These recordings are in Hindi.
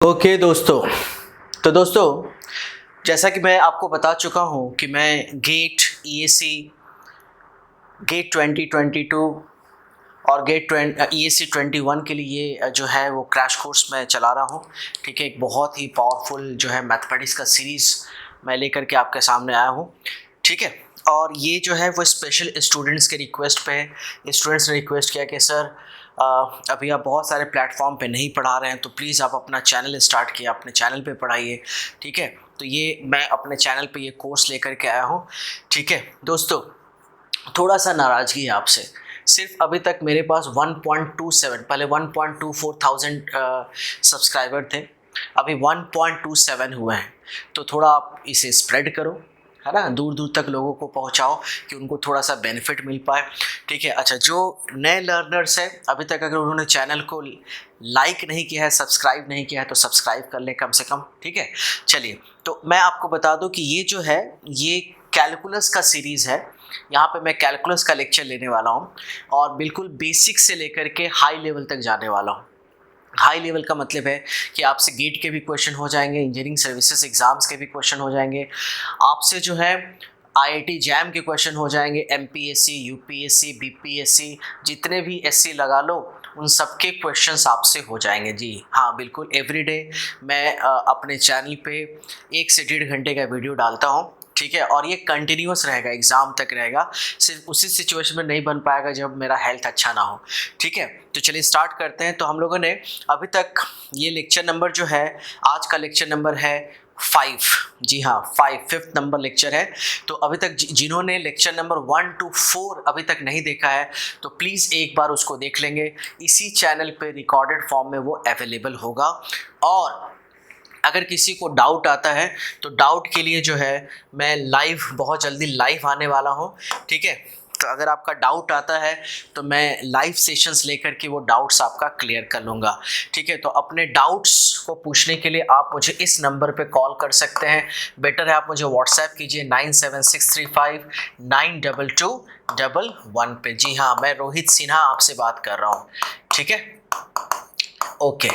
ओके दोस्तों, तो दोस्तों जैसा कि मैं आपको बता चुका हूं कि मैं गेट ईएसी गेट 2022 और गेट ईएसी 21 के लिए जो है वो क्रैश कोर्स मैं चला रहा हूं। ठीक है, एक बहुत ही पावरफुल जो है मैथमेटिक्स का सीरीज़ मैं लेकर के आपके सामने आया हूं। ठीक है, और ये जो है वो स्पेशल स्टूडेंट्स के रिक्वेस्ट पे है। स्टूडेंट्स ने रिक्वेस्ट किया कि सर अभी आप बहुत सारे प्लेटफॉर्म पे नहीं पढ़ा रहे हैं, तो प्लीज़ आप अपना चैनल स्टार्ट किए, अपने चैनल पे पढ़ाइए। ठीक है, तो ये मैं अपने चैनल पे ये कोर्स लेकर के आया हूँ। ठीक है दोस्तों, थोड़ा सा नाराज़गी है आपसे। सिर्फ अभी तक मेरे पास 1.27, पहले 1.24 थाउजेंड सब्सक्राइबर थे, अभी 1.27 हुए हैं। तो थोड़ा आप इसे स्प्रेड करो, है ना, दूर दूर तक लोगों को पहुंचाओ कि उनको थोड़ा सा बेनिफिट मिल पाए। ठीक है, अच्छा, जो नए लर्नर्स हैं अभी तक अगर उन्होंने चैनल को लाइक नहीं किया है, सब्सक्राइब नहीं किया है, तो सब्सक्राइब कर लें कम से कम। ठीक है, चलिए, तो मैं आपको बता दूं कि ये जो है ये कैलकुलस का सीरीज़ है। यहाँ पे मैं कैलकुलस का लेक्चर लेने वाला हूँ और बिल्कुल बेसिक से लेकर के हाई लेवल तक जाने वाला हूँ। हाई लेवल का मतलब है कि आपसे गेट के भी क्वेश्चन हो जाएंगे, इंजीनियरिंग सर्विसेज एग्ज़ाम्स के भी क्वेश्चन हो जाएंगे, आपसे जो है आईआईटी जैम के क्वेश्चन हो जाएंगे, एमपीएससी, यूपीएससी, बीपीएससी, जितने भी एससी लगा लो उन सब के क्वेश्चंस आपसे हो जाएंगे। जी हाँ, बिल्कुल एवरीडे मैं अपने चैनल पे 1 से 1.5 घंटे का वीडियो डालता हूँ। ठीक है, और ये कंटिन्यूस रहेगा, एग्ज़ाम तक रहेगा। सिर्फ उसी सिचुएशन में नहीं बन पाएगा जब मेरा हेल्थ अच्छा ना हो। ठीक है, तो चलिए स्टार्ट करते हैं। तो हम लोगों ने अभी तक ये लेक्चर नंबर जो है, आज का लेक्चर नंबर है 5। जी हाँ, 5th नंबर लेक्चर है। तो अभी तक जिन्होंने लेक्चर नंबर 1 to 4 अभी तक नहीं देखा है तो प्लीज़ एक बार उसको देख लेंगे। इसी चैनल पे रिकॉर्डेड फॉर्म में वो अवेलेबल होगा। और अगर किसी को डाउट आता है तो डाउट के लिए जो है मैं लाइव, बहुत जल्दी लाइव आने वाला हूँ। ठीक है, तो अगर आपका डाउट आता है तो मैं लाइव सेशंस लेकर के वो डाउट्स आपका क्लियर कर लूँगा। ठीक है, तो अपने डाउट्स को पूछने के लिए आप मुझे इस नंबर पे कॉल कर सकते हैं। बेटर है आप मुझे व्हाट्सएप कीजिए 9763592211 पे। जी हाँ, मैं रोहित सिन्हा आपसे बात कर रहा हूँ। ठीक है, ओके,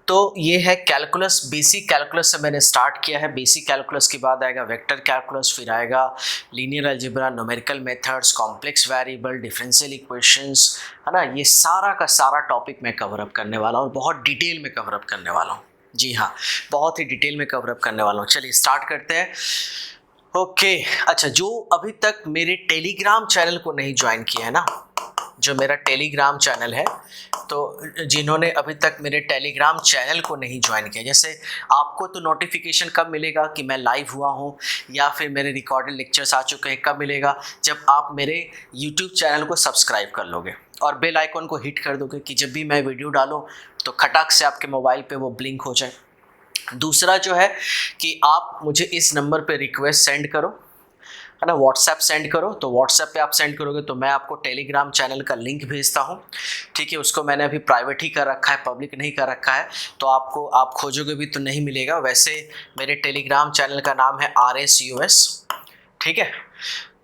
तो ये है कैलकुलस। बेसिक कैलकुलस से मैंने स्टार्ट किया है। बेसिक कैलकुलस के बाद आएगा वेक्टर कैलकुलस, फिर आएगा linear algebra, numerical methods, complex variable, differential equations, है ना। ये सारा का सारा टॉपिक मैं कवर अप करने वाला हूँ और बहुत डिटेल में कवर अप करने वाला हूँ। जी हाँ, बहुत ही डिटेल में कवर अप करने वाला हूँ। चलिए स्टार्ट करते हैं। ओके, अच्छा, जो अभी तक मेरे टेलीग्राम चैनल को नहीं ज्वाइन किया है ना, जो मेरा टेलीग्राम चैनल है, तो जिन्होंने अभी तक मेरे टेलीग्राम चैनल को नहीं ज्वाइन किया, जैसे आपको तो नोटिफिकेशन कब मिलेगा कि मैं लाइव हुआ हूँ या फिर मेरे रिकॉर्डेड लेक्चर्स आ चुके हैं, कब मिलेगा? जब आप मेरे यूट्यूब चैनल को सब्सक्राइब कर लोगे और बेल आइकॉन को हिट कर दोगे कि जब भी मैं वीडियो डालूँ तो खटाक से आपके मोबाइल पे वो ब्लिंक हो जाए। दूसरा जो है कि आप मुझे इस नंबर पे रिक्वेस्ट सेंड करो, है ना, व्हाट्सएप सेंड करो। तो व्हाट्सएप पे आप सेंड करोगे तो मैं आपको टेलीग्राम चैनल का लिंक भेजता हूँ। ठीक है, उसको मैंने अभी प्राइवेट ही कर रखा है, पब्लिक नहीं कर रखा है, तो आपको, आप खोजोगे भी तो नहीं मिलेगा। वैसे मेरे टेलीग्राम चैनल का नाम है RSUS। ठीक है,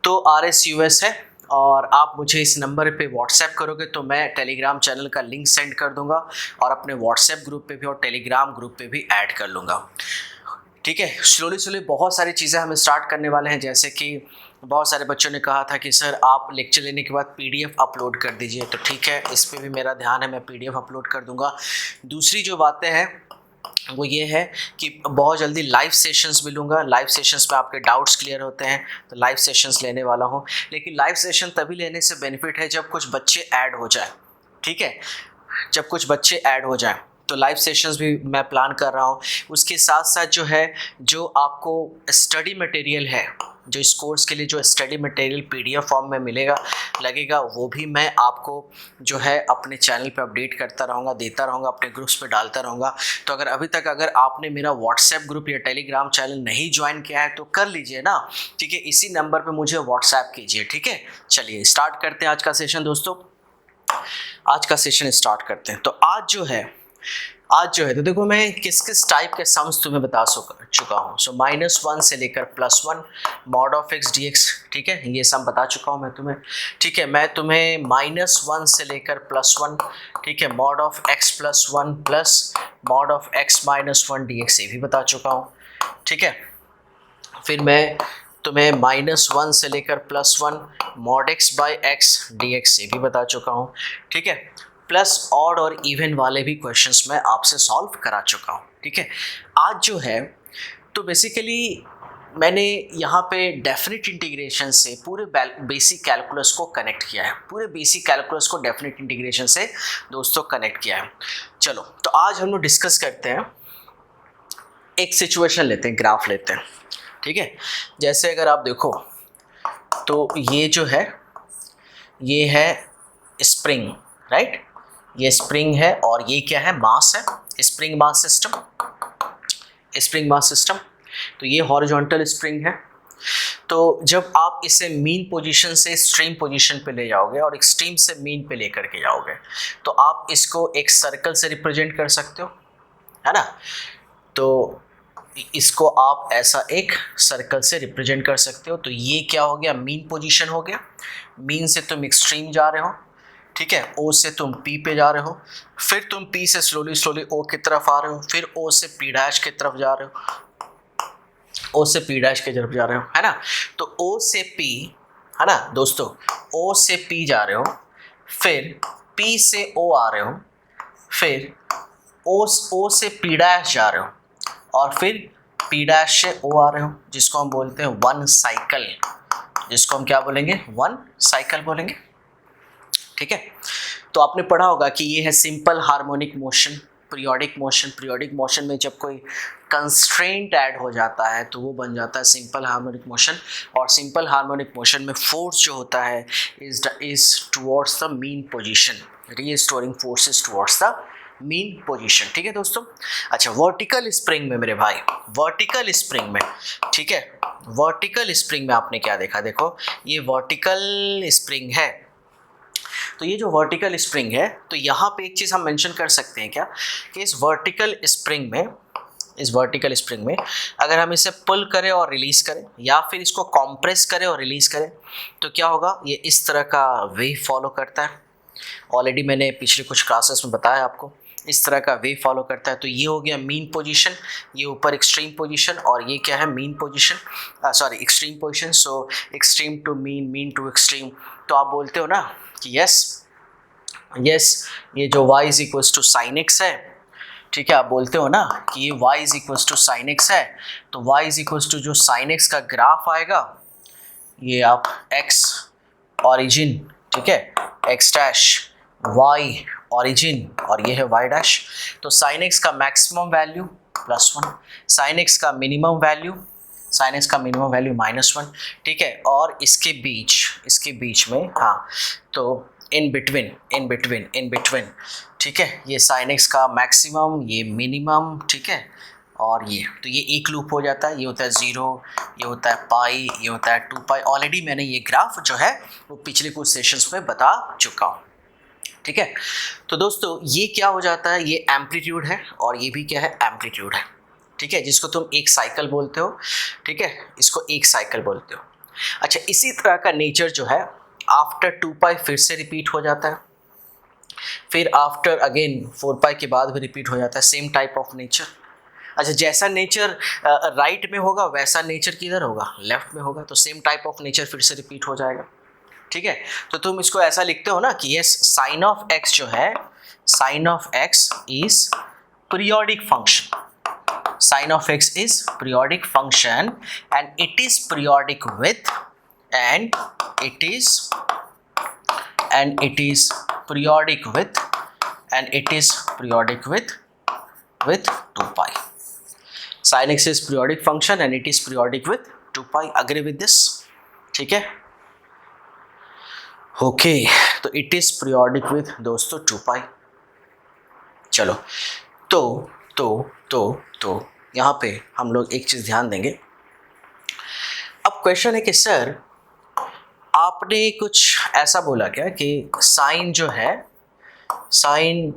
तो RSUS है, और आप मुझे इस नंबर पे व्हाट्सएप करोगे तो मैं टेलीग्राम चैनल का लिंक सेंड कर दूंगा और अपने व्हाट्सएप ग्रुप पे भी और टेलीग्राम ग्रुप पे भी ऐड कर लूँगा। ठीक है, स्लोली बहुत सारी चीज़ें हम स्टार्ट करने वाले हैं। जैसे कि बहुत सारे बच्चों ने कहा था कि सर आप लेक्चर लेने के बाद PDF अपलोड कर दीजिए, तो ठीक है, इस पे भी मेरा ध्यान है, मैं PDF अपलोड कर दूंगा। दूसरी जो बातें हैं वो ये है कि बहुत जल्दी लाइव सेशंस मिलूँगा। लाइव सेशंस में आपके डाउट्स क्लियर होते हैं, तो लाइव सेशंस लेने वाला हूँ। लेकिन लाइव सेशन तभी लेने से बेनिफिट है जब कुछ बच्चे ऐड हो जाए। ठीक है, जब कुछ बच्चे ऐड हो जाएं तो लाइव सेशंस भी मैं प्लान कर रहा हूँ। उसके साथ साथ जो है, जो आपको स्टडी मटेरियल है, जो इस कोर्स के लिए जो स्टडी मटेरियल PDF फॉर्म में मिलेगा, लगेगा, वो भी मैं आपको जो है अपने चैनल पे अपडेट करता रहूँगा, देता रहूँगा, अपने ग्रुप्स पे डालता रहूँगा। तो अगर अभी तक अगर आपने मेरा व्हाट्सएप ग्रुप या टेलीग्राम चैनल नहीं ज्वाइन किया है तो कर लीजिए ना। ठीक है, इसी नंबर पर मुझे व्हाट्सएप कीजिए। ठीक है, चलिए स्टार्ट करते हैं आज का सेशन। दोस्तों, आज का सेशन स्टार्ट करते हैं। तो आज जो है, आज जो है तो देखो मैं किस किस टाइप के सम्स तुम्हें बता चुका हूँ। सो -1 से लेकर +1 मॉड ऑफ x dx, ठीक है, ये सम बता चुका हूँ मैं तुम्हें। ठीक है, मैं तुम्हें -1 से लेकर +1, ठीक है, mod of x +1 plus mod of x -1 dx ये भी बता चुका हूँ। ठीक है, फिर मैं तुम्हें -1 से लेकर +1 mod x by x dx ये भी बता चुका हूँ। ठीक है, प्लस ऑड और इवन वाले भी क्वेश्चंस मैं आपसे सॉल्व करा चुका हूँ। ठीक है, आज जो है तो बेसिकली मैंने यहाँ पे डेफिनेट इंटीग्रेशन से पूरे बेसिक कैलकुलस को कनेक्ट किया है, पूरे बेसिक कैलकुलस को डेफिनेट इंटीग्रेशन से दोस्तों कनेक्ट किया है। चलो तो आज हम लोग डिस्कस करते हैं, एक सिचुएशन लेते हैं, ग्राफ लेते हैं। ठीक है, जैसे अगर आप देखो तो ये जो है ये है स्प्रिंग, राइट, ये स्प्रिंग है और ये क्या है, मास है, spring mass system, spring mass system. तो ये हॉरिजॉन्टल स्प्रिंग है। तो जब आप इसे मीन पोजीशन से एक्सट्रीम पोजीशन पे ले जाओगे और एक्सट्रीम से मीन पे लेकर के जाओगे तो आप इसको एक सर्कल से रिप्रेजेंट कर सकते हो, है ना। तो इसको आप ऐसा एक सर्कल से रिप्रेजेंट कर सकते हो। तो ये क्या हो गया, मीन पोजीशन हो गया। मीन से तुम एक्सट्रीम जा रहे हो, ठीक है, ओ से तुम पी पे जा रहे हो, फिर तुम पी से स्लोली ओ की तरफ आ रहे हो, फिर ओ से पी डैश की तरफ जा रहे हो, ओ से पी डैश की तरफ जा रहे हो, है ना। तो ओ से पी, है ना दोस्तों, ओ से पी जा रहे हो, फिर पी से ओ आ रहे हो, फिर ओ से पी डैश जा रहे हो और फिर पी डैश से ओ आ रहे हो, जिसको हम बोलते हैं वन साइकिल, जिसको हम क्या बोलेंगे, वन साइकिल बोलेंगे। ठीक है, तो आपने पढ़ा होगा कि ये है simple harmonic motion, periodic motion. Periodic motion में जब कोई कंस्ट्रेंट ऐड हो जाता है तो वो बन जाता है सिंपल हार्मोनिक मोशन। और सिंपल हार्मोनिक मोशन में फोर्स जो होता है is towards the mean position, restoring forces towards the mean position. ठीक है दोस्तों। अच्छा, वर्टिकल स्प्रिंग में मेरे भाई, वर्टिकल स्प्रिंग में, ठीक है, वर्टिकल स्प्रिंग में आपने क्या देखा, देखो ये वर्टिकल स्प्रिंग है। तो ये जो वर्टिकल स्प्रिंग है, तो यहाँ पे एक चीज़ हम मेंशन कर सकते हैं क्या, कि इस वर्टिकल स्प्रिंग में, इस वर्टिकल स्प्रिंग में अगर हम इसे पुल करें और रिलीज़ करें या फिर इसको कॉम्प्रेस करें और रिलीज़ करें तो क्या होगा, ये इस तरह का वेव फॉलो करता है। ऑलरेडी मैंने पिछले कुछ क्लासेस में बताया आपको, इस तरह का वेव फॉलो करता है। तो ये हो गया मीन पोजीशन, ये ऊपर एक्सट्रीम पोजीशन, और ये क्या है, mean position, sorry extreme position. So extreme to mean, mean to extreme. तो आप बोलते हो ना कि यस ये जो y is equals to sine X है, ठीक है, आप बोलते हो ना कि ये y is equals to sine X है। तो y इज इक्वल्स टू जो साइन एक्स का ग्राफ आएगा, ये आप x ऑरिजिन, ठीक है, x डैश, y ऑरिजिन, और ये है y डैश। तो साइन एक्स का मैक्सिमम वैल्यू +1, साइन एक्स का मिनिमम वैल्यू, साइन एक्स का मिनिमम वैल्यू -1, ठीक है। और इसके बीच में, हाँ, तो इन बिटवीन, ठीक है, ये साइन एक्स का मैक्सिमम, ये मिनिमम, ठीक है, और ये, तो ये एक लूप हो जाता है। ये होता है 0, ये होता है पाई, ये होता है 2 पाई। ऑलरेडी मैंने ये ग्राफ जो है वो पिछले कुछ सेशंस में बता चुका हूँ। ठीक है, तो दोस्तों ये क्या हो जाता है, ये एम्पलीट्यूड है और ये भी क्या है, एम्पलीट्यूड है। ठीक है, जिसको तुम एक साइकिल बोलते हो, ठीक है, इसको एक साइकिल बोलते हो। अच्छा, इसी तरह का नेचर जो है आफ्टर 2 पाई फिर से रिपीट हो जाता है, फिर आफ्टर अगेन 4 पाई के बाद भी रिपीट हो जाता है, सेम टाइप ऑफ नेचर। अच्छा, जैसा नेचर राइट में होगा वैसा नेचर किधर होगा, लेफ्ट में होगा, तो सेम टाइप ऑफ नेचर फिर से रिपीट हो जाएगा। ठीक है, तो तुम इसको ऐसा लिखते हो ना कि यस साइन ऑफ एक्स जो है, sine of x is periodic function, sin of x is periodic function and it is periodic with and it is periodic with 2 pi. sin x is periodic function and it is periodic with 2 pi. Agree with this? ठीक है, ओके, तो इट इज periodic with दोस्तों 2 pi. चलो, तो यहाँ पे हम लोग एक चीज़ ध्यान देंगे। अब क्वेश्चन है कि सर आपने कुछ ऐसा बोला क्या कि साइन जो है, साइन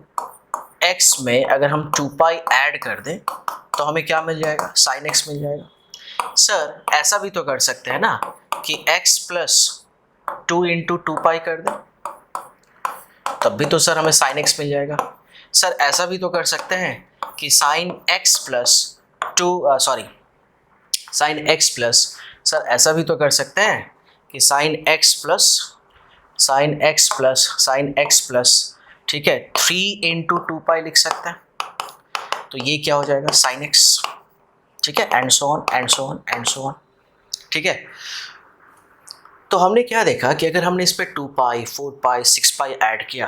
x में अगर हम 2 पाई ऐड कर दें तो हमें क्या मिल जाएगा, साइन x मिल जाएगा। सर ऐसा भी तो कर सकते हैं ना कि x प्लस 2 इंटू 2 पाई कर दें, तब भी तो सर हमें साइन x मिल जाएगा। सर ऐसा भी तो कर सकते हैं कि sine x plus sine x plus, sir ऐसा भी तो कर सकते हैं कि साइन x प्लस ठीक है 3 इंटू 2 पाई लिख सकते हैं, तो ये क्या हो जाएगा, साइन x। ठीक है, एंड सो ऑन। ठीक है, तो हमने क्या देखा कि अगर हमने इस पे 2 पाई 4 पाई 6 पाई ऐड किया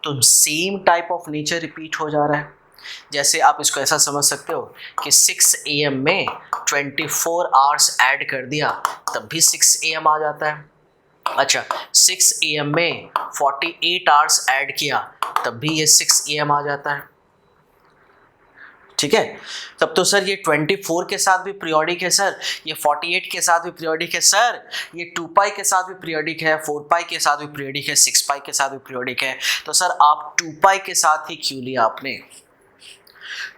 तो same type of nature repeat हो जा रहा है। जैसे आप इसको ऐसा समझ सकते हो कि 6 AM में 24 आवर्स ऐड कर दिया तब भी 6 AM आ जाता है। अच्छा, 6 AM में 48 आवर्स ऐड किया तब भी ये 6 AM आ जाता है। ठीक है, तब तो सर ये 24 के साथ भी पीरियोडिक है सर, ये 48 के साथ भी पीरियोडिक है सर, ये 2 पाई के साथ भी पीरियोडिक है, 4 पाई के साथ भी पीरियोडिक है, 6 पाई के साथ भी पीरियोडिक है। तो सर आप 2 पाई के साथ ही क्यों लिया आपने?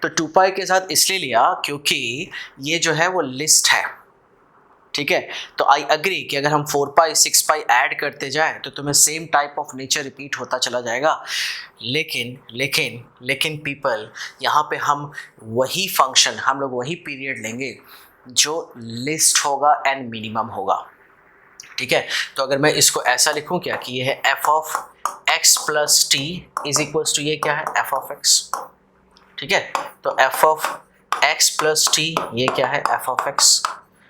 तो 2 पाई के साथ इसलिए लिया क्योंकि ये जो है वो लिस्ट है। ठीक है, तो आई अग्री कि अगर हम 4 पाई 6 पाई ऐड करते जाएं तो तुम्हें same type of nature repeat होता चला जाएगा। लेकिन पीपल, यहाँ पे हम वही फंक्शन, हम लोग वही पीरियड लेंगे जो लिस्ट होगा एंड मिनिमम होगा। ठीक है, तो अगर मैं इसको ऐसा लिखूं क्या कि ये है F of x plus T is equals to, ये क्या है, एफ ऑफ एक्स। ठीक है, तो F of x plus T ये क्या है, एफ ऑफ एक्स।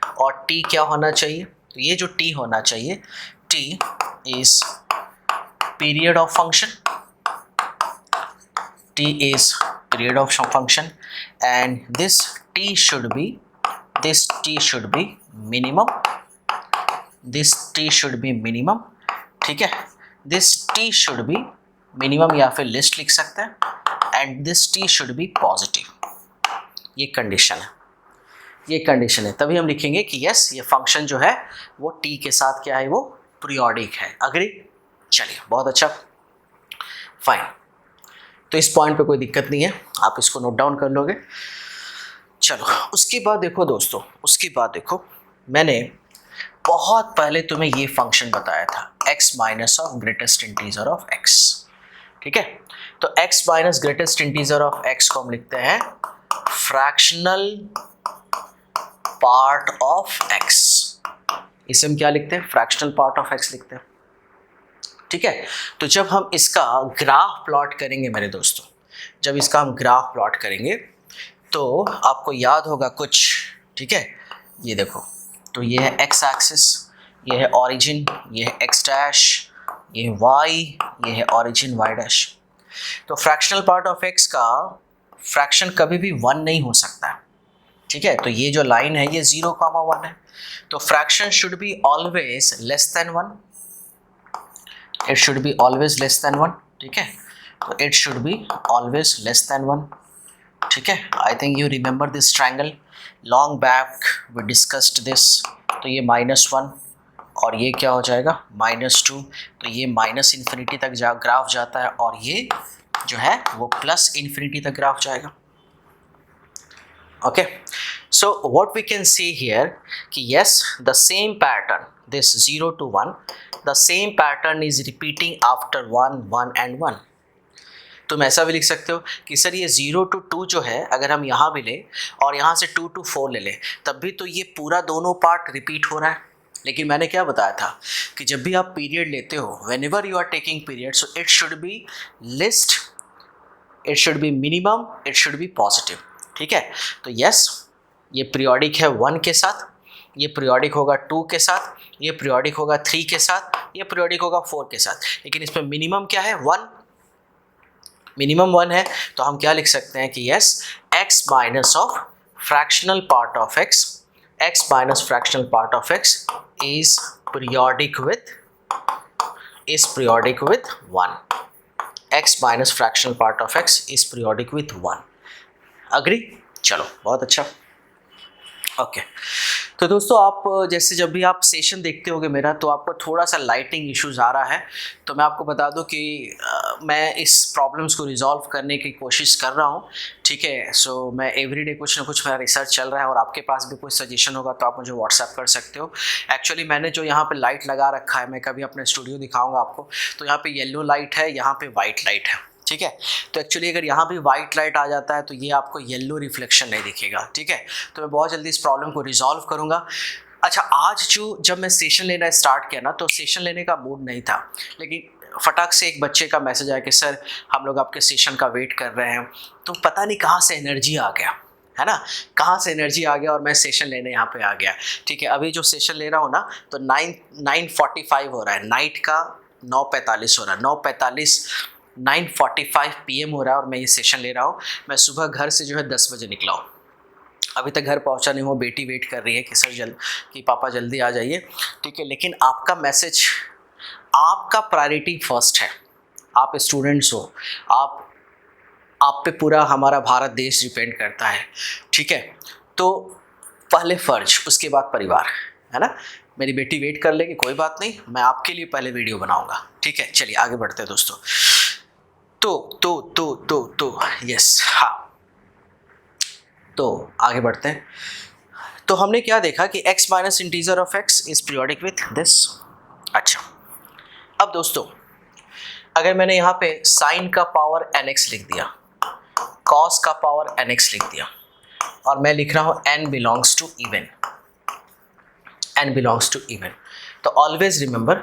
और t क्या होना चाहिए, तो ये जो t होना चाहिए, t is period of function, t is period of function and this t should be minimum, this t should be minimum. ठीक है, this t should be minimum या फिर लिस्ट लिख सकते हैं and this t should be positive. ये कंडीशन है, तभी हम लिखेंगे कि यस ये फंक्शन जो है वो t के साथ क्या है, वो पीरियोडिक है। अग्री? चलिए, बहुत अच्छा, फाइन। तो इस पॉइंट पे कोई दिक्कत नहीं है, आप इसको नोट डाउन कर लोगे। चलो, उसके बाद देखो दोस्तों, मैंने बहुत पहले तुम्हें ये फंक्शन बताया था, x minus of greatest integer of x। ठीक है, तो x minus greatest integer of x को हम लिखते हैं फ्रैक्शनल पार्ट ऑफ x। इसे हम क्या लिखते हैं, फ्रैक्शनल पार्ट ऑफ x लिखते हैं। ठीक है, तो जब हम इसका ग्राफ प्लॉट करेंगे मेरे दोस्तों, जब इसका हम ग्राफ प्लॉट करेंगे तो आपको याद होगा कुछ। ठीक है, ये देखो, तो ये है x एक्सिस, ये है ऑरिजिन, ये है x डैश, ये है y, ये है ऑरिजिन y डैश। तो फ्रैक्शनल पार्ट ऑफ x का फ्रैक्शन कभी भी 1 नहीं हो सकता है। ठीक है, तो ये जो लाइन है ये 0,1 है, तो fraction should be always less than 1, it should be always less than 1। ठीक है, तो it should be always less than 1। ठीक है, I think you remember this triangle, long back we discussed this. तो ये -1 और ये क्या हो जाएगा, -2, तो ये माइनस इन्फिनिटी तक ग्राफ जाता है और ये जो है वो प्लस इन्फिनिटी तक ग्राफ जाएगा। Okay, so what we can see here कि yes, the same pattern, this 0 to 1, the same pattern is repeating after 1, 1 and 1। तुम ऐसा भी लिख सकते हो कि सर ये 0 to 2 जो है अगर हम यहाँ भी ले और यहाँ से 2 to 4 ले लें तब भी तो ये पूरा दोनों पार्ट रिपीट हो रहा है। लेकिन मैंने क्या बताया था कि जब भी आप पीरियड लेते हो, whenever you are taking period, so it should be list, it should be minimum, it should be positive। ठीक है, तो यस ये पीरियोडिक है 1 के साथ, ये पीरियोडिक होगा 2 के साथ, ये पीरियोडिक होगा 3 के साथ, ये पीरियोडिक होगा 4 के साथ, लेकिन इसमें मिनिमम क्या है, 1, मिनिमम 1 है। तो हम क्या लिख सकते हैं कि yes x minus of fractional part of x, x minus fractional part of x is periodic with 1, x minus fractional part of x is periodic with 1। Agree? चलो, बहुत अच्छा। ओके, तो दोस्तों आप जैसे जब भी आप सेशन देखते होगे मेरा, तो आपको थोड़ा सा लाइटिंग इश्यूज आ रहा है, तो मैं आपको बता दूं कि मैं इस प्रॉब्लम्स को रिजॉल्व करने की कोशिश कर रहा हूं, ठीक है। सो मैं एवरीडे कुछ ना कुछ मेरा रिसर्च चल रहा है, और आपके पास भी कोई सजेशन होगा तो आप मुझे व्हाट्सएप कर सकते हो। एक्चुअली मैंने जो यहाँ पे लाइट लगा रखा है, मैं कभी अपने स्टूडियो दिखाऊँगा आपको, तो यहाँ पे येलो लाइट है, यहाँ पे वाइट लाइट है, ठीक है। तो एक्चुअली अगर यहाँ भी वाइट लाइट आ जाता है तो ये आपको येलो रिफ्लेक्शन नहीं दिखेगा, ठीक है। तो मैं बहुत जल्दी इस प्रॉब्लम को रिजॉल्व करूँगा। अच्छा, आज जब मैं सेशन लेना स्टार्ट किया ना, तो सेशन लेने का मूड नहीं था, लेकिन फटाक से एक बच्चे का मैसेज आया कि सर हम लोग आपके सेशन का वेट कर रहे हैं। तो पता नहीं कहाँ से एनर्जी आ गया, है ना, कहाँ से एनर्जी आ गया और मैं सेशन लेने यहाँ पे आ गया, ठीक है। अभी जो सेशन ले रहा हूँ ना, तो 9:45 हो रहा है, नाइट का 9:45 हो रहा है, 9:45 PM हो रहा है, और मैं ये सेशन ले रहा हूँ। मैं सुबह घर से जो है 10 बजे निकला हूँ, अभी तक घर पहुँचा नहीं हूँ। बेटी वेट कर रही है कि सर कि पापा जल्दी आ जाइए, ठीक है। लेकिन आपका मैसेज, आपका प्रायोरिटी फर्स्ट है, आप स्टूडेंट्स हो, आप पे पूरा हमारा भारत देश डिपेंड करता है, ठीक है। तो पहले फ़र्ज, उसके बाद परिवार, है ना। मेरी बेटी वेट कर लेगी, कोई बात नहीं, मैं आपके लिए पहले वीडियो बनाऊंगा, ठीक है। चलिए आगे बढ़ते हैं दोस्तों। तो यस, हाँ, तो आगे बढ़ते हैं। तो हमने क्या देखा कि x minus integer of x is periodic with this. अच्छा, अब दोस्तों अगर मैंने यहाँ पे साइन का पावर nx लिख दिया, कॉस का पावर nx लिख दिया, और मैं लिख रहा हूँ n belongs to even, n belongs to even, तो ऑलवेज रिमेंबर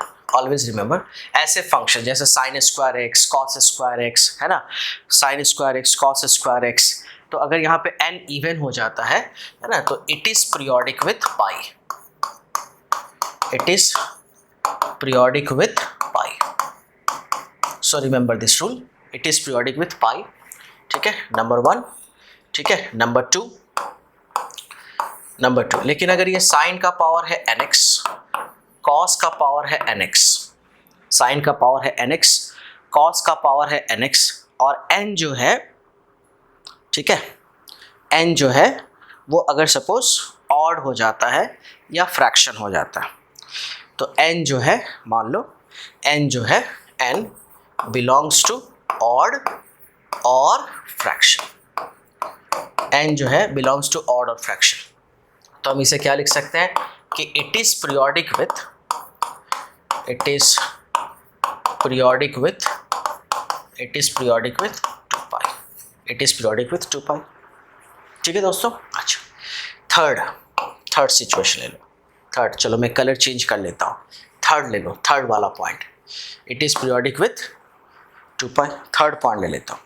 ऐसे फंक्शन जैसे sine square X, cos square X, है ना, sine square X, cos square X, तो अगर यहाँ पे n इवन हो जाता है ना, तो it is periodic with pi, it is periodic with pi. So remember this rule, it is periodic with pi, ठीक है, नंबर 1, ठीक है। नंबर 2, लेकिन अगर ये साइन का पावर है nx, कॉस का पावर है nx, साइन का पावर है nx, कॉस का पावर है nx, और n जो है, ठीक है, n जो है वो अगर सपोज ऑड हो जाता है या फ्रैक्शन हो जाता है, तो n जो है, मान लो n जो है, n बिलोंग्स टू ऑड और फ्रैक्शन, n जो है बिलोंग्स टू ऑड और फ्रैक्शन। तो हम इसे क्या लिख सकते हैं कि it is periodic with 2 pi, it is periodic with 2 pi, ठीक है दोस्तों। अच्छा, थर्ड सिचुएशन ले लो, थर्ड, चलो मैं कलर चेंज कर लेता हूँ, थर्ड ले लो, थर्ड वाला point, it is periodic with 2 pi, third point ले लेता हूँ।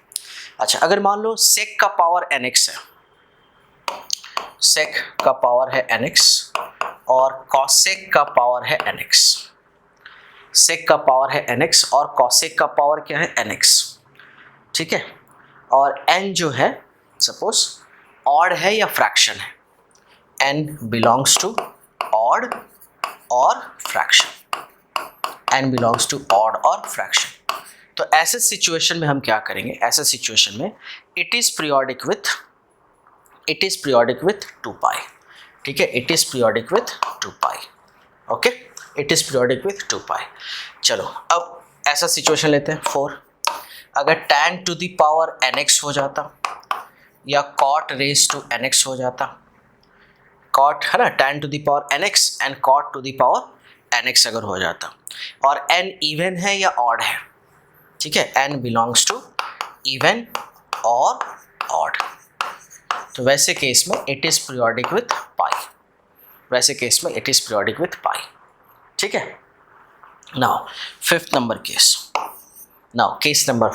अच्छा, अगर मान लो सेक का पावर nx है, सेक का पावर है nx, और कॉसेक का पावर है nx, सेक का पावर है nx और कॉसेक का पावर क्या है nx, ठीक है। और n जो है सपोज ऑड है या फ्रैक्शन है, n बिलोंग्स टू ऑड और fraction, n belongs to odd और फ्रैक्शन। तो ऐसे सिचुएशन में हम क्या करेंगे, ऐसे सिचुएशन में it is periodic with 2 pi, ठीक है, it is periodic with 2 pi, okay, it is periodic with 2 pi. चलो अब ऐसा सिचुएशन लेते हैं 4, अगर tan to the power nx हो जाता या cot रेज टू nx हो जाता, cot है ना, tan to the power nx and cot to the power nx अगर हो जाता, और n इवन है या ऑड है, ठीक है, n बिलोंग्स टू इवन और ऑड, तो वैसे केस में इट इज पीरियोडिक विथ पाई, वैसे केस में it is periodic with pi, ठीक है। Now fifth number case, now case number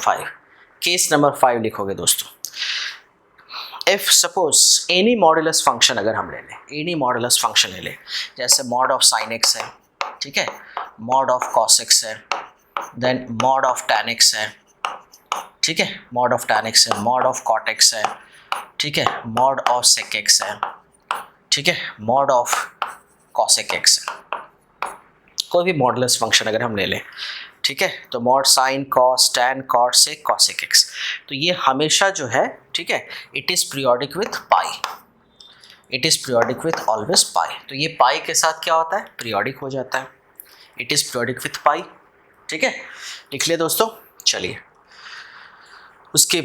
5 लिखोगे दोस्तों। If suppose any modulus function अगर हम ले लें, एनी मॉडुलस फंक्शन ले लें, जैसे मॉड ऑफ साइन एक्स है, ठीक है, मॉड ऑफ कॉस एक्स है, then mod of tan x है, ठीक है, मॉड ऑफ टैन एक्स है, मॉड ऑफ कॉट एक्स है, ठीक है, मॉड ऑफ सेक एक्स है, ठीक है, मॉड ऑफ कॉसेक एक्स है, कोई भी मॉडुलस फंक्शन अगर हम ले लें, ठीक है, तो mod sine cos tan cot sec cosec x, तो ये हमेशा जो है, ठीक है, it is periodic with pi, it is periodic with always pi. तो ये पाई के साथ क्या होता है, पीरियोडिक हो जाता है। It is periodic with pi, ठीक है, लिख लिया दोस्तों। चलिए उसके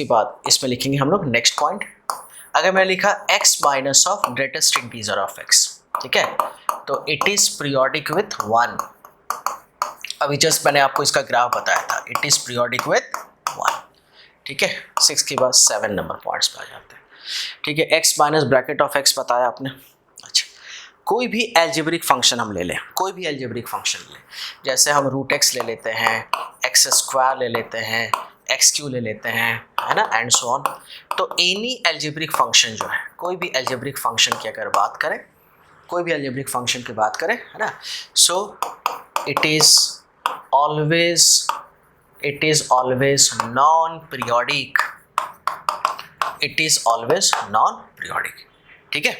बाद इसमें लिखेंगे हम लोग नेक्स्ट पॉइंट। अगर मैं लिखा x minus of greatest integer of x, ठीक है, तो इट इज़ पीरियोडिक विथ 1। अभी जस्ट मैंने आपको इसका ग्राफ बताया था, इट इज़ पीरियोडिक विथ 1, ठीक है। 6 के बाद 7 नंबर पॉइंट्स पे आ जाते हैं, ठीक है। x minus bracket of x बताया आपने। अच्छा, कोई भी एल्जेब्रिक फंक्शन हम ले लें, कोई भी एल्जेब्रिक फंक्शन ले, जैसे हम रूट x ले लेते हैं, एक्स स्क्वायर ले लेते हैं, एक्स क्यू ले लेते हैं, है ना, एंड सो ऑन। तो एनी एल्जेब्रिक फंक्शन जो है, कोई भी एल्जेब्रिक फंक्शन की अगर बात करें, कोई भी एल्जेब्रिक फंक्शन की बात करें, है ना, सो it is always non periodic, it is always non periodic, ठीक है।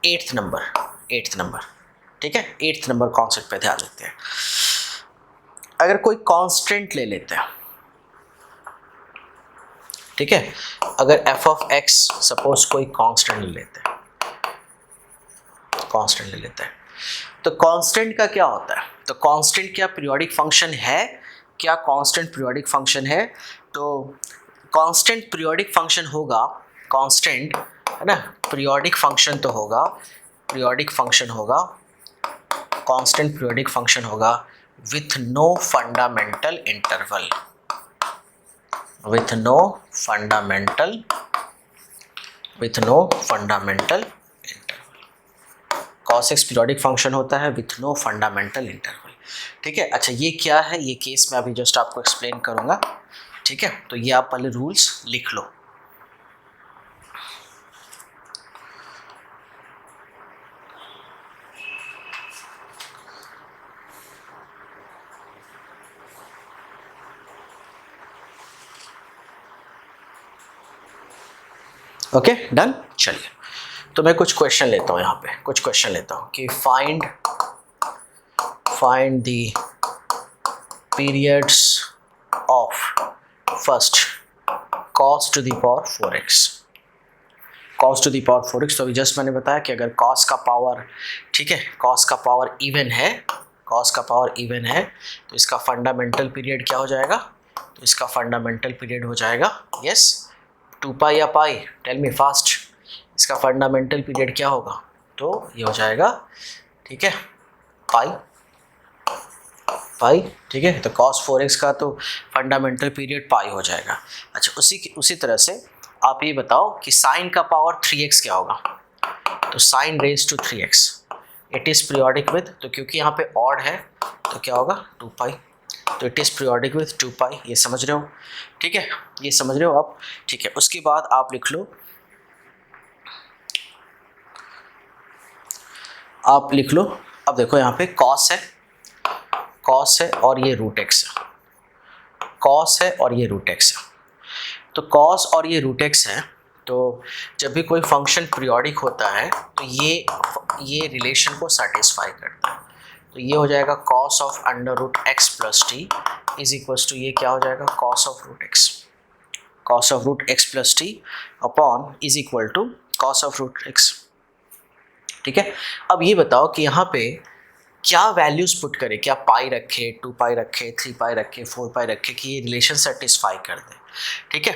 8th नंबर, ठीक है, 8th नंबर कॉन्सेप्ट पे ध्यान देते हैं। अगर कोई कांस्टेंट ले लेते हैं, ठीक है, अगर f ऑफ x सपोज कोई कांस्टेंट ले लेते हैं, तो कांस्टेंट का क्या होता है, तो कांस्टेंट क्या पीरियोडिक फंक्शन है, क्या कांस्टेंट पीरियोडिक फंक्शन है? तो कांस्टेंट पीरियोडिक फंक्शन होगा, कांस्टेंट, है ना, पीरियोडिक फंक्शन तो होगा, कांस्टेंट पीरियोडिक फंक्शन होगा with no fundamental interval, with no fundamental interval. cos x periodic function होता है विथ नो फंडामेंटल इंटरवल, ठीक है। अच्छा, ये क्या है, ये केस मैं अभी जस्ट आपको एक्सप्लेन करूंगा, ठीक है। तो ये आप पहले रूल्स लिख लो। Okay, done. चलिए, तो मैं कुछ क्वेश्चन लेता हूँ, यहाँ पे कुछ क्वेश्चन लेता हूँ कि find the periods of first cos to the power 4x, cos to the power 4x। तो अभी जस्ट मैंने बताया कि अगर cos का पावर, ठीक है, cos का पावर इवन है, तो इसका फंडामेंटल पीरियड क्या हो जाएगा, तो इसका फंडामेंटल पीरियड हो जाएगा, यस, 2 पाई या पाई, टेल मी फास्ट, इसका फंडामेंटल पीरियड क्या होगा, तो ये हो जाएगा, ठीक है, पाई, ठीक है। तो cos 4x का तो फंडामेंटल पीरियड पाई हो जाएगा। अच्छा, उसी तरह से आप ये बताओ कि साइन का पावर 3x क्या होगा, तो sine raise to 3x, it is periodic with, तो क्योंकि यहाँ पे ऑड है तो क्या होगा 2 पाई, तो इट इज़ पीरियोडिक विथ 2 पाई, ये समझ रहे हो, ठीक है, ये समझ रहे हो आप, ठीक है। उसके बाद आप लिख लो, अब देखो यहाँ पे cos है और ये रूट x है, cos है और ये रूट x है। तो cos और ये रूट x है, तो जब भी कोई फंक्शन पीरियोडिक होता है तो ये रिलेशन को सेटिस्फाई करता है। तो ये हो जाएगा cos of under root x plus T is equals to, ये क्या हो जाएगा, cos of root x plus t upon is equal to cos of root x, ठीक है। अब ये बताओ कि यहाँ पे क्या वैल्यूज पुट करें, क्या पाई रखे, 2 पाई रखे, 3 पाई रखे, 4 पाई रखे कि ये रिलेशन सेटिस्फाई कर दे, ठीक है।